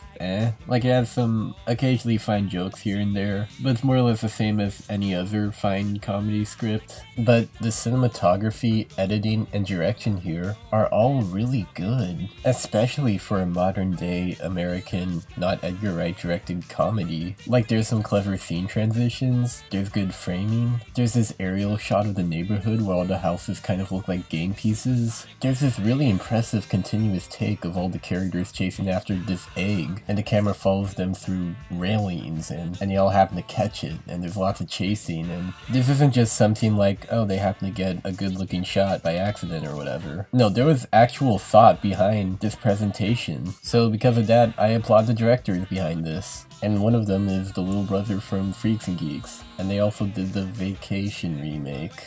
S1: like it has some occasionally fine jokes here and there, but it's more or less the same as any other fine comedy script. But the cinematography, editing, and direction here are all really good, especially for a modern day American, not Edgar Wright directed comedy. Like there's some clever scene transitions, there's good framing, there's this aerial shot of the neighborhood where all the houses kind of look like game pieces, there's this really impressive continuous take of all the characters chasing after this egg, and the camera follows them through railings, and they all happen to catch it, and there's lots of chasing, and this isn't just something like, oh, they happen to get a good looking shot by accident or whatever. No, there was actual thought behind this presentation, so because of that, I applaud the directors behind this. And one of them is the little brother from Freaks and Geeks, and they also did the Vacation remake.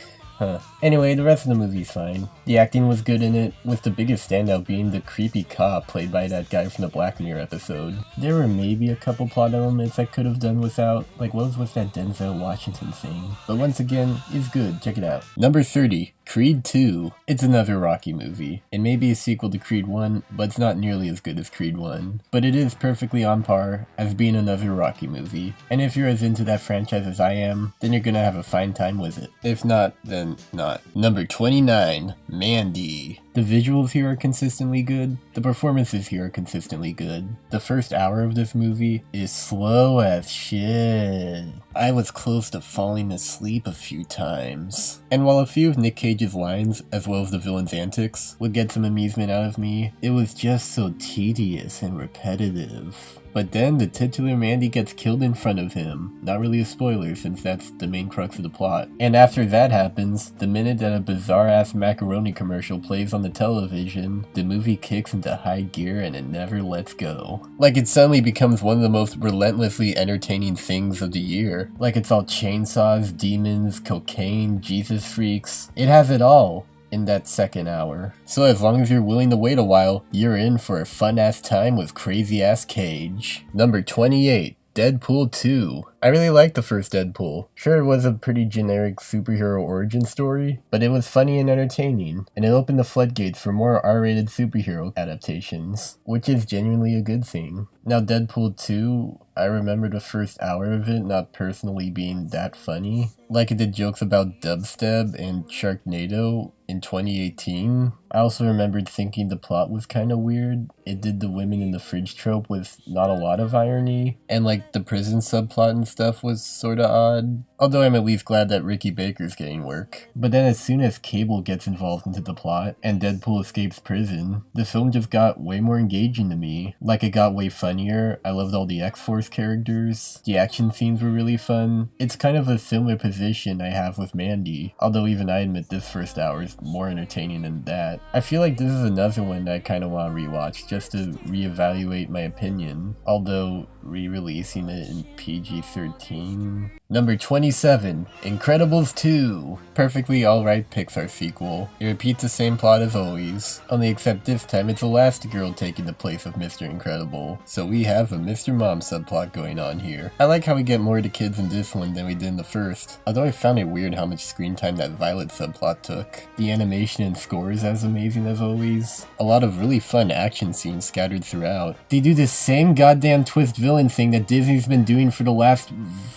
S1: Anyway, the rest of the movie's fine. The acting was good in it, with the biggest standout being the creepy cop played by that guy from the Black Mirror episode. There were maybe a couple plot elements I could have done without, like what was with that Denzel Washington thing. But once again, it's good, check it out. Number 30, Creed 2. It's another Rocky movie. It may be a sequel to Creed 1, but it's not nearly as good as Creed 1. But it is perfectly on par as being another Rocky movie. And if you're as into that franchise as I am, then you're gonna have a fine time with it. If not, then not. Number 29, Mandy. The visuals here are consistently good. The performances here are consistently good. The first hour of this movie is slow as shit. I was close to falling asleep a few times. And while a few of Nick Cage's lines, as well as the villain's antics, would get some amusement out of me, it was just so tedious and repetitive. But then the titular Mandy gets killed in front of him. Not really a spoiler since that's the main crux of the plot. And after that happens, the minute that a bizarre ass macaroni commercial plays on the television, the movie kicks into high gear and it never lets go. Like it suddenly becomes one of the most relentlessly entertaining things of the year. Like it's all chainsaws, demons, cocaine, Jesus freaks. It has it all in that second hour. So as long as you're willing to wait a while, you're in for a fun ass time with crazy ass Cage. Number 28. Deadpool 2. I really liked the first Deadpool. Sure, it was a pretty generic superhero origin story, but it was funny and entertaining, and it opened the floodgates for more R-rated superhero adaptations, which is genuinely a good thing. Now Deadpool 2, I remember the first hour of it not personally being that funny. Like it did jokes about dubstep and Sharknado in 2018. I also remembered thinking the plot was kind of weird. It did the women in the fridge trope with not a lot of irony, and like the prison subplot and stuff was sorta odd. Although I'm at least glad that Ricky Baker's getting work. But then as soon as Cable gets involved into the plot, and Deadpool escapes prison, the film just got way more engaging to me. Like it got way funnier, I loved all the X-Force characters, the action scenes were really fun. It's kind of a similar position I have with Mandy, although even I admit this first hour is more entertaining than that. I feel like this is another one that I kind of want to rewatch just to reevaluate my opinion, although re-releasing it in PG-13. Number 27, Incredibles 2. Perfectly alright Pixar sequel. It repeats the same plot as always, only except this time it's Elastigirl taking the place of Mr. Incredible, so we have a Mr. Mom subplot going on here. I like how we get more to kids in this one than we did in the first, although I found it weird how much screen time that Violet subplot took. The animation and score is as amazing as always. A lot of really fun action scenes scattered throughout. They do the same goddamn twist villain thing that Disney's been doing for the last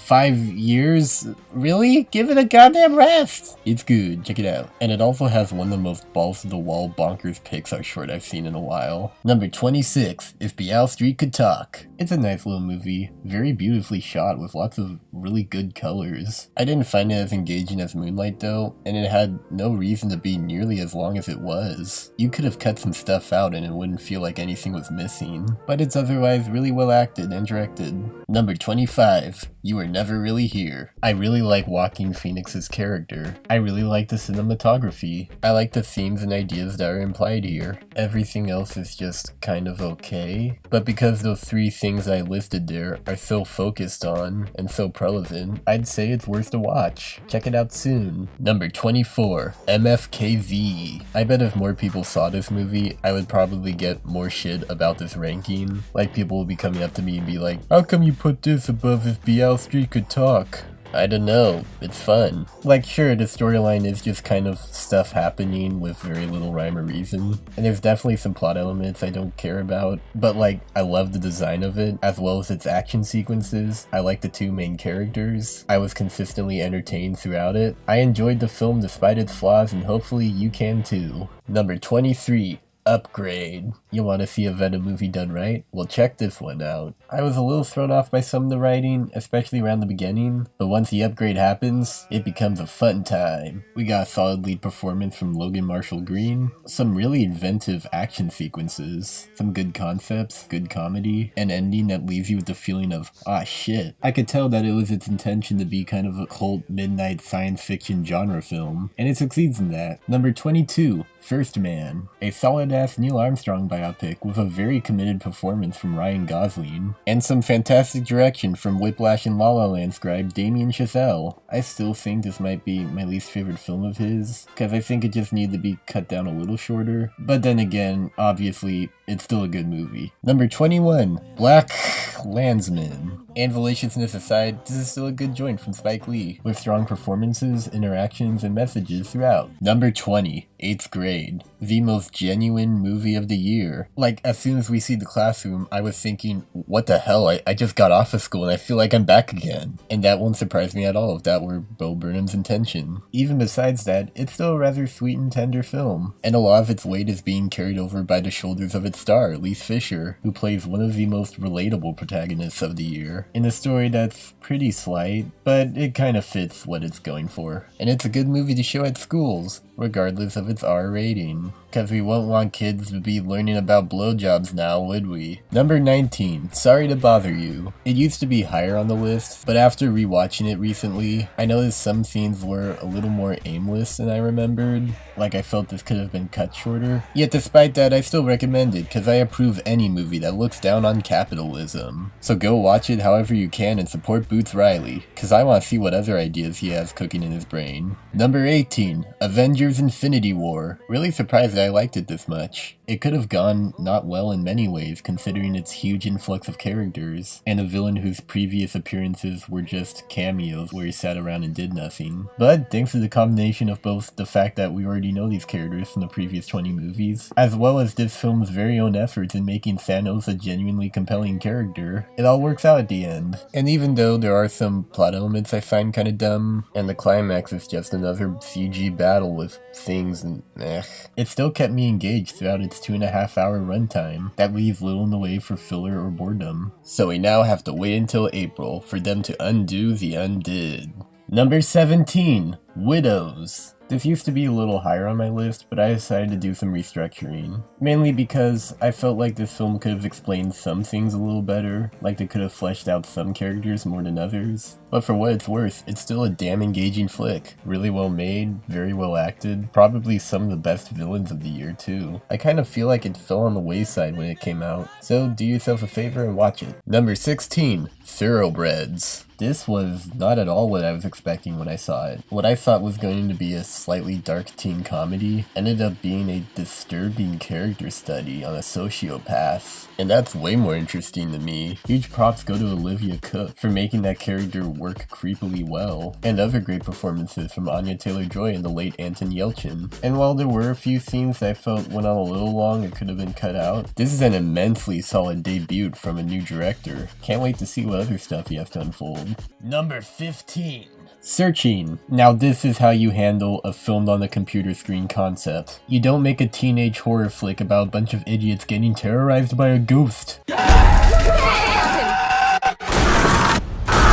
S1: 5 years? Really? Give it a goddamn rest! It's good, check it out. And it also has one of the most balls-to-the-wall bonkers Pixar short I've seen in a while. Number 26, If Beale Street Could Talk. It's a nice little movie, very beautifully shot with lots of really good colors. I didn't find it as engaging as Moonlight though, and it had no reason to be nearly as long as it was. You could have cut some stuff out and it wouldn't feel like anything was missing, but it's otherwise really well acted and directed. Number 25, You Were Never Really Here. I really like Joaquin Phoenix's character. I really like the cinematography. I like the themes and ideas that are implied here. Everything else is just kind of okay, but because those 3 things I listed there are so focused on and so relevant, I'd say it's worth a watch. Check it out soon. Number 24, MFKZ. I bet if more people saw this movie, I would probably get more shit about this ranking. Like people will be coming up to me and be like, how come you put this above If Beale Street Could Talk? I don't know, it's fun. Like sure, the storyline is just kind of stuff happening with very little rhyme or reason, and there's definitely some plot elements I don't care about, but like, I love the design of it, as well as its action sequences. I like the 2 main characters. I was consistently entertained throughout it. I enjoyed the film despite its flaws, and hopefully you can too. Number 23, Upgrade. You want to see a Venom movie done right? Well, check this one out. I was a little thrown off by some of the writing, especially around the beginning, but once the upgrade happens, it becomes a fun time. We got a solid lead performance from Logan Marshall Green, some really inventive action sequences, some good concepts, good comedy, an ending that leaves you with the feeling of, ah shit. I could tell that it was its intention to be kind of a cult midnight science fiction genre film, and it succeeds in that. Number 22, First Man. A solid-ass Neil Armstrong biopic with a very committed performance from Ryan Gosling, and some fantastic direction from Whiplash and La La Land scribe Damien Chazelle. I still think this might be my least favorite film of his, because I think it just needed to be cut down a little shorter, but then again, obviously, it's still a good movie. Number 21, Black BlackkKlansman. And maliciousness aside, this is still a good joint from Spike Lee, with strong performances, interactions, and messages throughout. Number 20, 8th Grade. The most genuine movie of the year. Like, as soon as we see the classroom, I was thinking, what the hell, I just got off of school and I feel like I'm back again. And that won't surprise me at all if that were Bo Burnham's intention. Even besides that, it's still a rather sweet and tender film, and a lot of its weight is being carried over by the shoulders of its star, Elise Fisher, who plays one of the most relatable protagonists of the year, in a story that's pretty slight, but it kind of fits what it's going for. And it's a good movie to show at schools, regardless of its R rating. Cause we won't want kids to be learning about blowjobs now, would we? Number 19, Sorry to Bother You. It used to be higher on the list, but after rewatching it recently, I noticed some scenes were a little more aimless than I remembered. Like I felt this could have been cut shorter. Yet despite that, I still recommend it, cause I approve any movie that looks down on capitalism. So go watch it however you can and support Boots Riley, cause I want to see what other ideas he has cooking in his brain. Number 18, Avengers Infinity War. Really surprised that I liked it this much. It could have gone not well in many ways considering its huge influx of characters, and a villain whose previous appearances were just cameos where he sat around and did nothing. But thanks to the combination of both the fact that we already know these characters from the previous 20 movies, as well as this film's very own efforts in making Thanos a genuinely compelling character, it all works out at the end. And even though there are some plot elements I find kinda dumb, and the climax is just another CG battle with things and it still kept me engaged throughout its 2.5-hour runtime that leaves little in the way for filler or boredom. So we now have to wait until April for them to undo the undid. Number 17, Widows. This used to be a little higher on my list, but I decided to do some restructuring. Mainly because I felt like this film could have explained some things a little better, like they could have fleshed out some characters more than others. But for what it's worth, it's still a damn engaging flick. Really well made, very well acted, probably some of the best villains of the year too. I kind of feel like it fell on the wayside when it came out, so do yourself a favor and watch it. Number 16, Thoroughbreds. This was not at all what I was expecting when I saw it. What I thought was going to be a slightly dark teen comedy ended up being a disturbing character study on a sociopath. And that's way more interesting to me. Huge props go to Olivia Cooke for making that character work creepily well, and other great performances from Anya Taylor-Joy and the late Anton Yelchin. And while there were a few scenes that I felt went on a little long and could have been cut out, this is an immensely solid debut from a new director. Can't wait to see what other stuff he has to unfold. Number 15. Searching. Now this is how you handle a filmed on the computer screen concept. You don't make a teenage horror flick about a bunch of idiots getting terrorized by a ghost.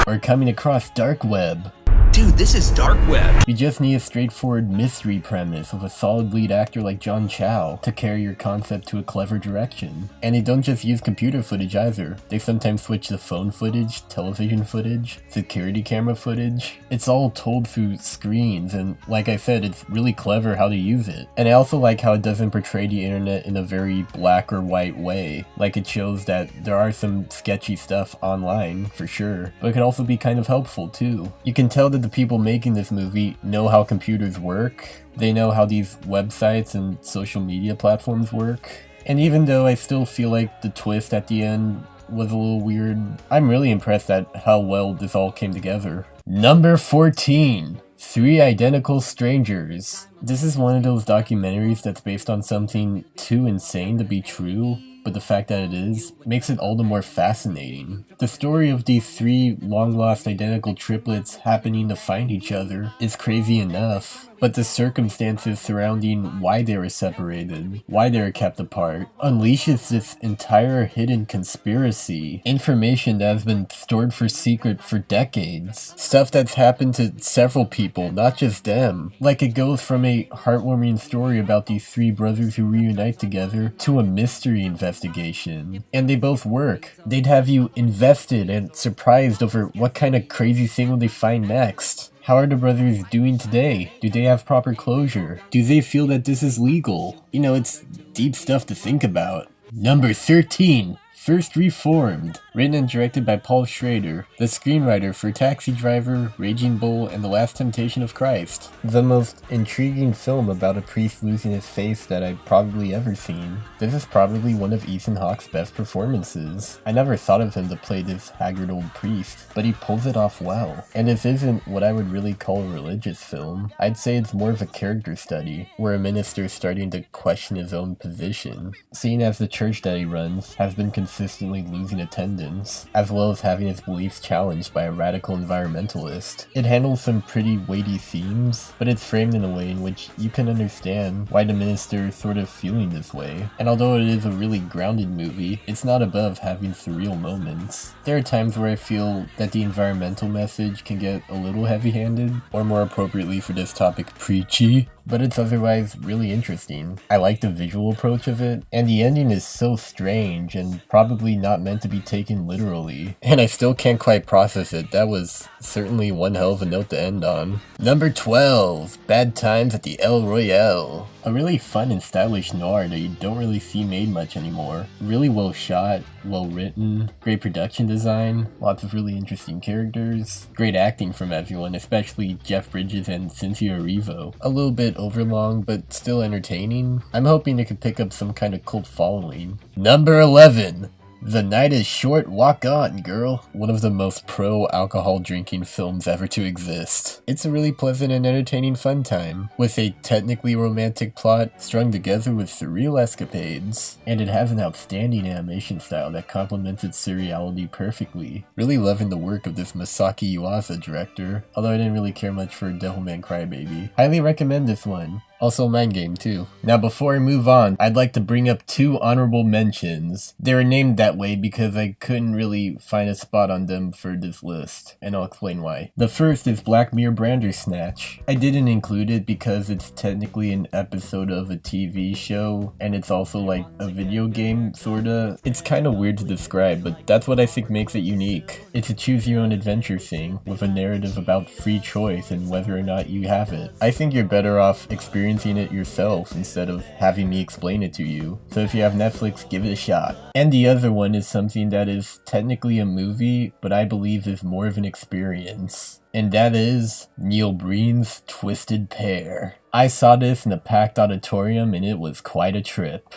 S1: Or coming across dark web.
S14: Dude, this is dark web.
S1: You just need a straightforward mystery premise with a solid lead actor like John Chow to carry your concept to a clever direction. And they don't just use computer footage either. They sometimes switch to phone footage, television footage, security camera footage. It's all told through screens, and like I said, it's really clever how to use it. And I also like how it doesn't portray the internet in a very black or white way. Like, it shows that there are some sketchy stuff online, for sure, but it can also be kind of helpful too. You can tell that the people making this movie know how computers work. They know how these websites and social media platforms work. And even though I still feel like the twist at the end was a little weird, I'm really impressed at how well this all came together. Number 14. 3 Identical Strangers. This is one of those documentaries that's based on something too insane to be true, but the fact that it is makes it all the more fascinating. The story of these 3 long-lost identical triplets happening to find each other is crazy enough, but the circumstances surrounding why they were separated, why they were kept apart, unleashes this entire hidden conspiracy. Information that has been stored for secret for decades. Stuff that's happened to several people, not just them. Like, it goes from a heartwarming story about these 3 brothers who reunite together to a mystery investigation. And they both work. They'd have you invested and surprised over what kind of crazy thing will they find next. How are the brothers doing today? Do they have proper closure? Do they feel that this is legal? You know, it's deep stuff to think about. Number 13. First Reformed. Written and directed by Paul Schrader, the screenwriter for Taxi Driver, Raging Bull, and The Last Temptation of Christ. The most intriguing film about a priest losing his faith that I've probably ever seen. This is probably one of Ethan Hawke's best performances. I never thought of him to play this haggard old priest, but he pulls it off well. And this isn't what I would really call a religious film. I'd say it's more of a character study, where a minister is starting to question his own position, seeing as the church that he runs has been consistently losing attendance, as well as having his beliefs challenged by a radical environmentalist. It handles some pretty weighty themes, but it's framed in a way in which you can understand why the minister is sort of feeling this way. And although it is a really grounded movie, it's not above having surreal moments. There are times where I feel that the environmental message can get a little heavy-handed, or more appropriately for this topic, preachy, but it's otherwise really interesting. I like the visual approach of it, and the ending is so strange and probably not meant to be taken literally. And I still can't quite process it. That was certainly one hell of a note to end on. Number 12, Bad Times at the El Royale. A really fun and stylish noir that you don't really see made much anymore. Really well shot, well written, great production design, lots of really interesting characters, great acting from everyone, especially Jeff Bridges and Cynthia Erivo. A little bit overlong, but still entertaining. I'm hoping it could pick up some kind of cult following. Number 11. The Night is Short, Walk On, Girl. One of the most pro-alcohol drinking films ever to exist. It's a really pleasant and entertaining fun time, with a technically romantic plot strung together with surreal escapades. And it has an outstanding animation style that complements its surreality perfectly. Really loving the work of this Masaki Yuasa director, although I didn't really care much for Devilman Crybaby. Highly recommend this one. Also Mind Game too. Now before I move on, I'd like to bring up 2 honorable mentions. They were named that way because I couldn't really find a spot on them for this list, and I'll explain why. The first is Black Mirror Bandersnatch. I didn't include it because it's technically an episode of a TV show, and it's also like a video game, sorta. It's kinda weird to describe, but that's what I think makes it unique. It's a choose-your-own-adventure thing, with a narrative about free choice and whether or not you have it. I think you're better off experiencing it yourself instead of having me explain it to you. So if you have Netflix, give it a shot. And the other one is something that is technically a movie, but I believe is more of an experience. And that is Neil Breen's Twisted Pair. I saw this in a packed auditorium and it was quite a trip.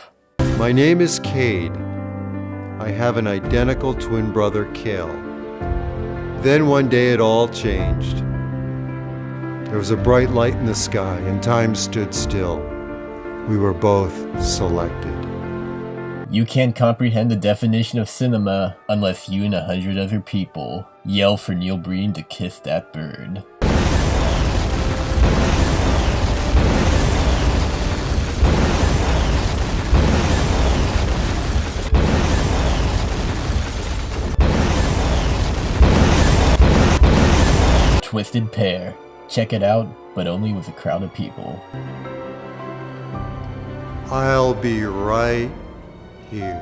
S15: My name is Cade. I have an identical twin brother, Kel. Then one day it all changed. There was a bright light in the sky, and time stood still. We were both selected.
S1: You can't comprehend the definition of cinema unless you and 100 other people yell for Neil Breen to kiss that bird. Twisted Pair. Check it out, but only with a crowd of people.
S15: I'll be right here.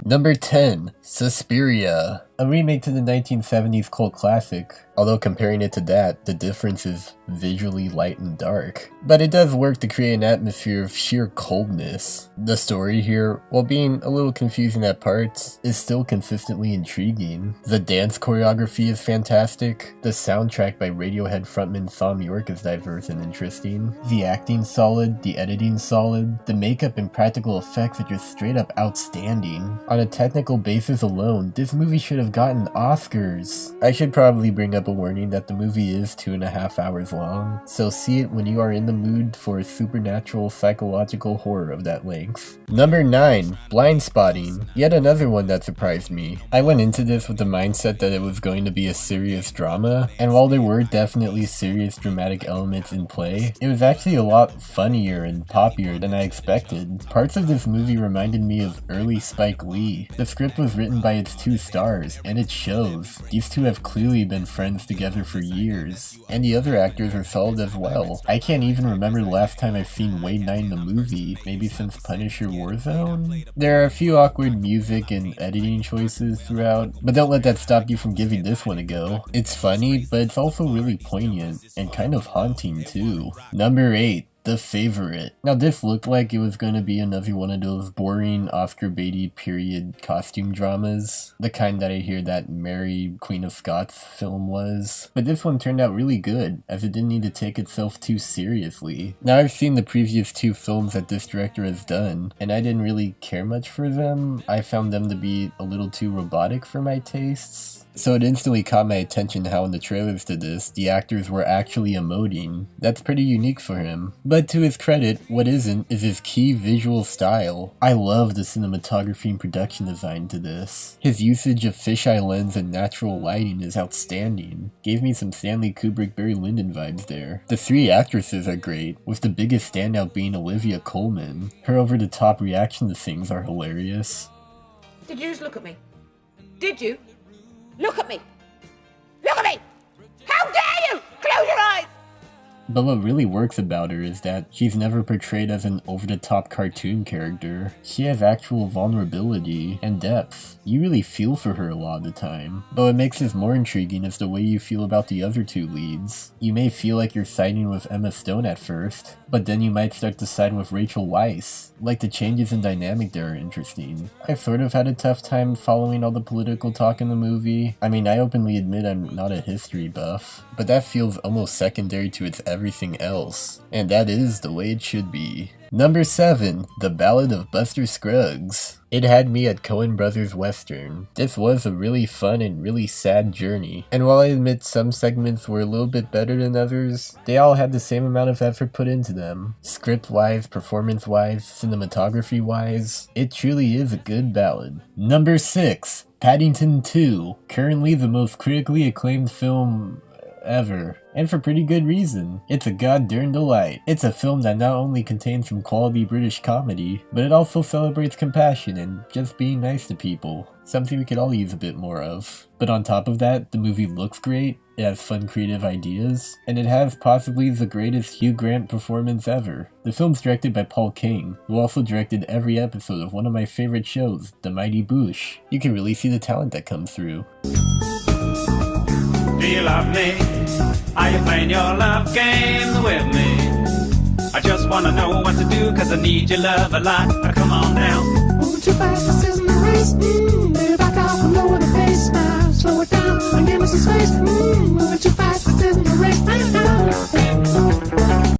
S1: Number 10, Suspiria. A remake to the 1970s cult classic, although comparing it to that, the difference is visually light and dark. But it does work to create an atmosphere of sheer coldness. The story here, while being a little confusing at parts, is still consistently intriguing. The dance choreography is fantastic, the soundtrack by Radiohead frontman Thom Yorke is diverse and interesting, the acting's solid, the editing's solid, the makeup and practical effects are just straight up outstanding. On a technical basis alone, this movie should have gotten Oscars. I should probably bring up a warning that the movie is 2.5 hours long, so see it when you are in the mood for a supernatural psychological horror of that length. Number 9, Blindspotting. Yet another one that surprised me. I went into this with the mindset that it was going to be a serious drama, and while there were definitely serious dramatic elements in play, it was actually a lot funnier and poppier than I expected. Parts of this movie reminded me of early Spike Lee. The script was written by its 2 stars, and it shows. These 2 have clearly been friends together for years, and the other actors are solid as well. I can't even remember the last time I've seen Wade Knight in a movie, maybe since Punisher Warzone? There are a few awkward music and editing choices throughout, but don't let that stop you from giving this one a go. It's funny, but it's also really poignant, and kind of haunting too. Number 8, The Favorite. Now this looked like it was going to be another one of those boring Oscar baity period costume dramas, the kind that I hear that Mary Queen of Scots film was. But this one turned out really good, as it didn't need to take itself too seriously. Now I've seen the previous 2 films that this director has done, and I didn't really care much for them. I found them to be a little too robotic for my tastes. So it instantly caught my attention how in the trailers to this, the actors were actually emoting. That's pretty unique for him. But to his credit, what isn't is his key visual style. I love the cinematography and production design to this. His usage of fisheye lens and natural lighting is outstanding. Gave me some Stanley Kubrick, Barry Lyndon vibes there. The 3 actresses are great, with the biggest standout being Olivia Colman. Her over-the-top reaction to things are hilarious.
S13: Did you just look at me? Did you? Look at me! Look at me! How dare you! Close your eyes!
S1: But what really works about her is that she's never portrayed as an over-the-top cartoon character. She has actual vulnerability and depth. You really feel for her a lot of the time. But what makes this more intriguing is the way you feel about the other 2 leads. You may feel like you're siding with Emma Stone at first, but then you might start to side with Rachel Weisz. Like, the changes in dynamic there are interesting. I sort of had a tough time following all the political talk in the movie. I mean, I openly admit I'm not a history buff, but that feels almost secondary to its everything else. And that is the way it should be. Number 7, The Ballad of Buster Scruggs. It had me at Coen Brothers Western. This was a really fun and really sad journey, and while I admit some segments were a little bit better than others, they all had the same amount of effort put into them. Script-wise, performance-wise, cinematography-wise, it truly is a good ballad. Number 6, Paddington 2. Currently the most critically acclaimed film ever. And for pretty good reason. It's a god-darn delight. It's a film that not only contains some quality British comedy, but it also celebrates compassion and just being nice to people. Something we could all use a bit more of. But on top of that, the movie looks great, it has fun creative ideas, and it has possibly the greatest Hugh Grant performance ever. The film's directed by Paul King, who also directed every episode of one of my favorite shows, The Mighty Boosh. You can really see the talent that comes through.
S11: Do you love me? Are you playing your love games with me? I just wanna know what to do, cause I need your love a lot. Now come on now.
S16: Moving too fast, this isn't a race. Baby, back off and lower the pace now. Slow it down and give me some space. Moving too fast, this isn't a race.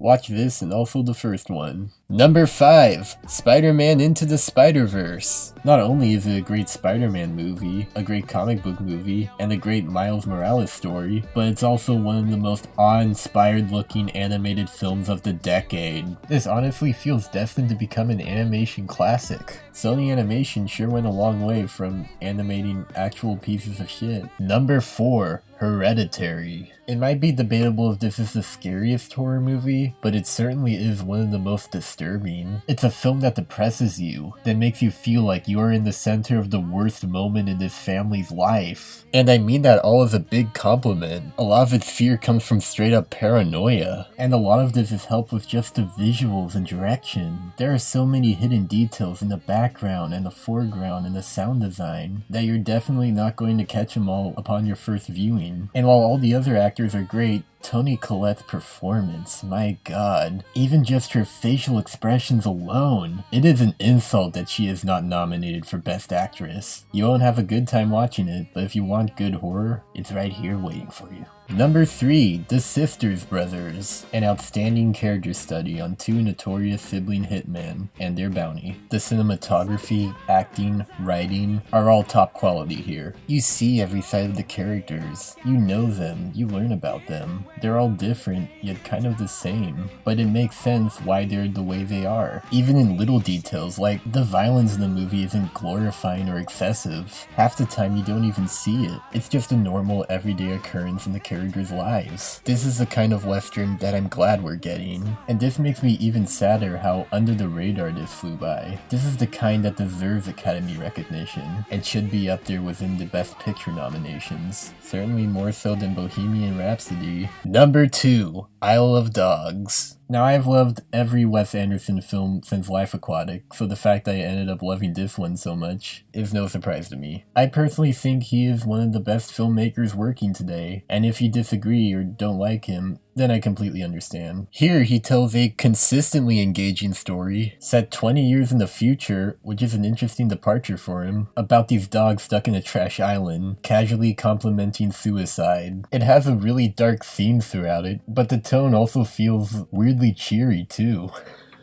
S1: Watch this and also the first one. Number 5, Spider-Man Into the Spider-Verse. Not only is it a great Spider-Man movie, a great comic book movie, and a great Miles Morales story, but it's also one of the most awe-inspired looking animated films of the decade. This honestly feels destined to become an animation classic. Sony Animation sure went a long way from animating actual pieces of shit. Number 4, Hereditary. It might be debatable if this is the scariest horror movie, but it certainly is one of the most disturbing. It's a film that depresses you, that makes you feel like you are in the center of the worst moment in this family's life. And I mean that all as a big compliment. A lot of its fear comes from straight up paranoia, and a lot of this is helped with just the visuals and direction. There are so many hidden details in the background and the foreground and the sound design that you're definitely not going to catch them all upon your first viewing. And while all the other actors are great, Toni Collette's performance, my god. Even just her facial expressions alone. It is an insult that she is not nominated for Best Actress. You won't have a good time watching it, but if you want good horror, it's right here waiting for you. Number 3, The Sisters Brothers, an outstanding character study on 2 notorious sibling hitmen and their bounty. The cinematography, acting, writing are all top quality here. You see every side of the characters, you know them, you learn about them. They're all different, yet kind of the same, but it makes sense why they're the way they are. Even in little details, like the violence in the movie isn't glorifying or excessive. Half the time you don't even see it. It's just a normal everyday occurrence in the characters' lives. This is the kind of western that I'm glad we're getting. And this makes me even sadder how under the radar this flew by. This is the kind that deserves Academy recognition, and should be up there within the Best Picture nominations. Certainly more so than Bohemian Rhapsody. Number 2, Isle of Dogs. Now, I've loved every Wes Anderson film since Life Aquatic, so the fact that I ended up loving this one so much is no surprise to me. I personally think he is one of the best filmmakers working today, and if you disagree or don't like him, then I completely understand. Here, he tells a consistently engaging story, set 20 years in the future, which is an interesting departure for him, about these dogs stuck in a trash island, casually complimenting suicide. It has a really dark theme throughout it, but the tone also feels weirdly cheery too.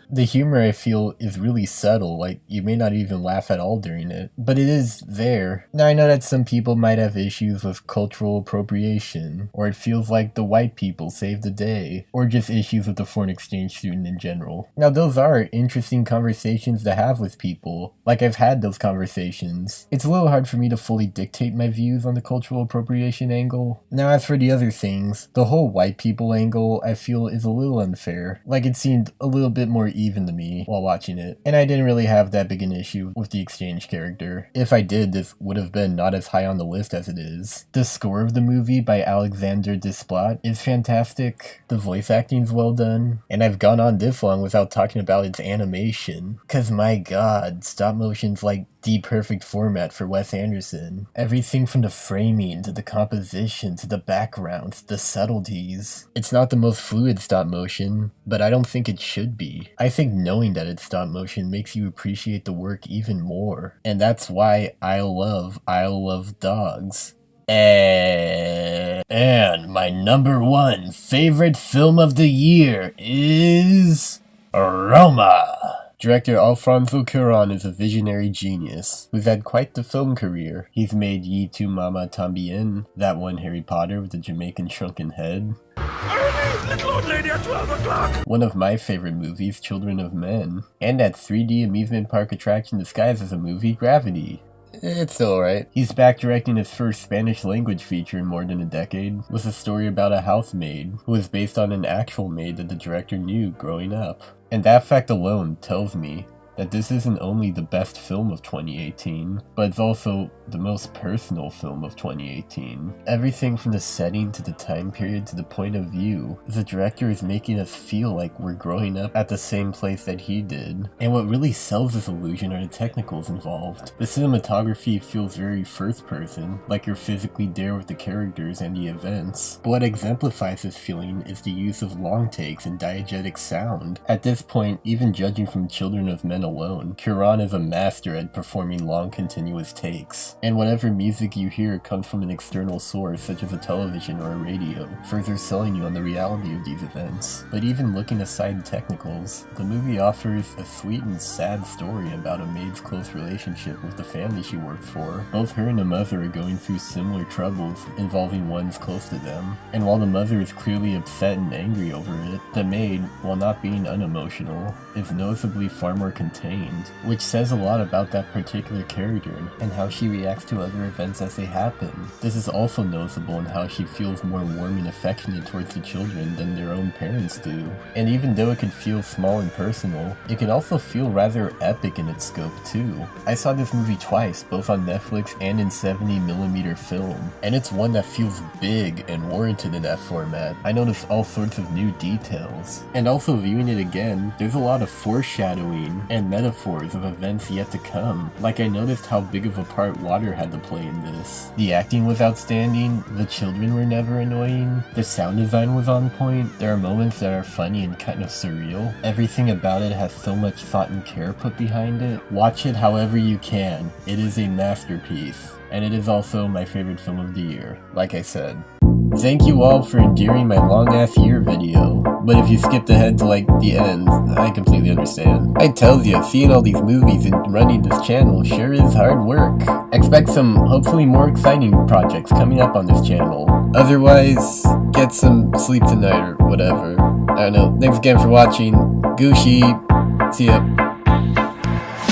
S1: The humor, I feel, is really subtle, like you may not even laugh at all during it, but it is there. Now I know that some people might have issues with cultural appropriation, or it feels like the white people saved the day, or just issues with the foreign exchange student in general. Now those are interesting conversations to have with people, like I've had those conversations. It's a little hard for me to fully dictate my views on the cultural appropriation angle. Now as for the other things, the whole white people angle I feel is a little unfair, like it seemed a little bit more even to me while watching it, and I didn't really have that big an issue with the exchange character. If I did, this would have been not as high on the list as it is. The score of the movie by Alexander Desplat is fantastic, the voice acting's well done, and I've gone on this long without talking about its animation, cause my god, stop motion's like the perfect format for Wes Anderson. Everything from the framing, to the composition, to the backgrounds, the subtleties. It's not the most fluid stop motion, but I don't think it should be. I think knowing that it's stop motion makes you appreciate the work even more, and that's why I love Dogs. And my number one favorite film of the year is Roma. Director Alfonso Cuarón is a visionary genius who's had quite the film career. He's made Ye Tu Mama Tambien, That One Harry Potter with the Jamaican shrunken head. Little old lady at 12 o'clock. One of my favorite movies, Children of Men, and that 3D amusement park attraction disguised as a movie, Gravity. It's still alright. He's back directing his first Spanish language feature in more than a decade, with a story about a housemaid who was based on an actual maid that the director knew growing up. And that fact alone tells me that this isn't only the best film of 2018, but it's also the most personal film of 2018. Everything from the setting to the time period to the point of view, the director is making us feel like we're growing up at the same place that he did. And what really sells this illusion are the technicals involved. The cinematography feels very first person, like you're physically there with the characters and the events. But what exemplifies this feeling is the use of long takes and diegetic sound. At this point, even judging from Children of Men alone, Cuarón is a master at performing long continuous takes. And whatever music you hear comes from an external source such as a television or a radio, further selling you on the reality of these events. But even looking aside technicals, the movie offers a sweet and sad story about a maid's close relationship with the family she worked for. Both her and the mother are going through similar troubles involving ones close to them, and while the mother is clearly upset and angry over it, the maid, while not being unemotional, is noticeably far more contained, which says a lot about that particular character and how she reacts to other events as they happen. This is also noticeable in how she feels more warm and affectionate towards the children than their own parents do. And even though it can feel small and personal, it can also feel rather epic in its scope too. I saw this movie twice, both on Netflix and in 70mm film, and it's one that feels big and warranted in that format. I noticed all sorts of new details. And also viewing it again, there's a lot of foreshadowing and metaphors of events yet to come. Like I noticed how big of a part water had to play in this. The acting was outstanding, the children were never annoying, the sound design was on point, there are moments that are funny and kind of surreal. Everything about it has so much thought and care put behind it. Watch it however you can. It is a masterpiece, and it is also my favorite film of the year, like I said. Thank you all for enduring my long-ass year video, but if you skipped ahead to like the end, I completely understand. I tells you, seeing all these movies and running this channel sure is hard work. Expect some hopefully more exciting projects coming up on this channel. Otherwise, get some sleep tonight or whatever. I don't know. Thanks again for watching. Gooshi. See ya.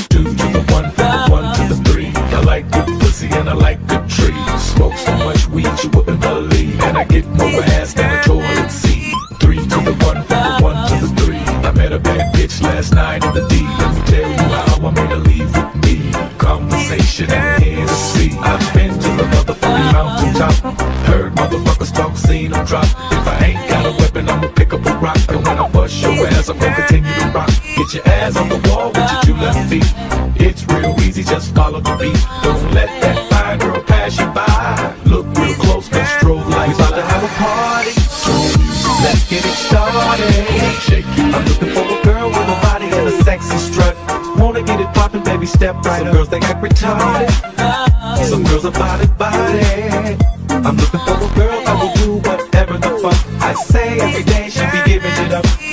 S9: 2 to the 1, from the 1 to the 3. I like good pussy and I like good trees. Smoke so much weed you wouldn't believe, and I get more ass than a toilet seat. 3 to the 1, from the 1 to the 3. I met a bad bitch last night in the D. Let me tell you how I made her leave with me. Conversation and Hennessy. I've been to the motherfucking mountaintop. Heard motherfuckers talk, seen them drop. If I ain't got a weapon, I'ma pick up a rock. And when I bust your ass, I'm gonna continue to rock. Get your ass on the wall with your 2 left feet. It's real easy, just follow the beat. Don't let that fine girl pass you by. Look real close, cause strobe lights about to have a party. So let's get step right up. Some girls they act retarded. Some girls are body. I'm looking for a girl that will do whatever the fuck I say. Every day she be giving it up.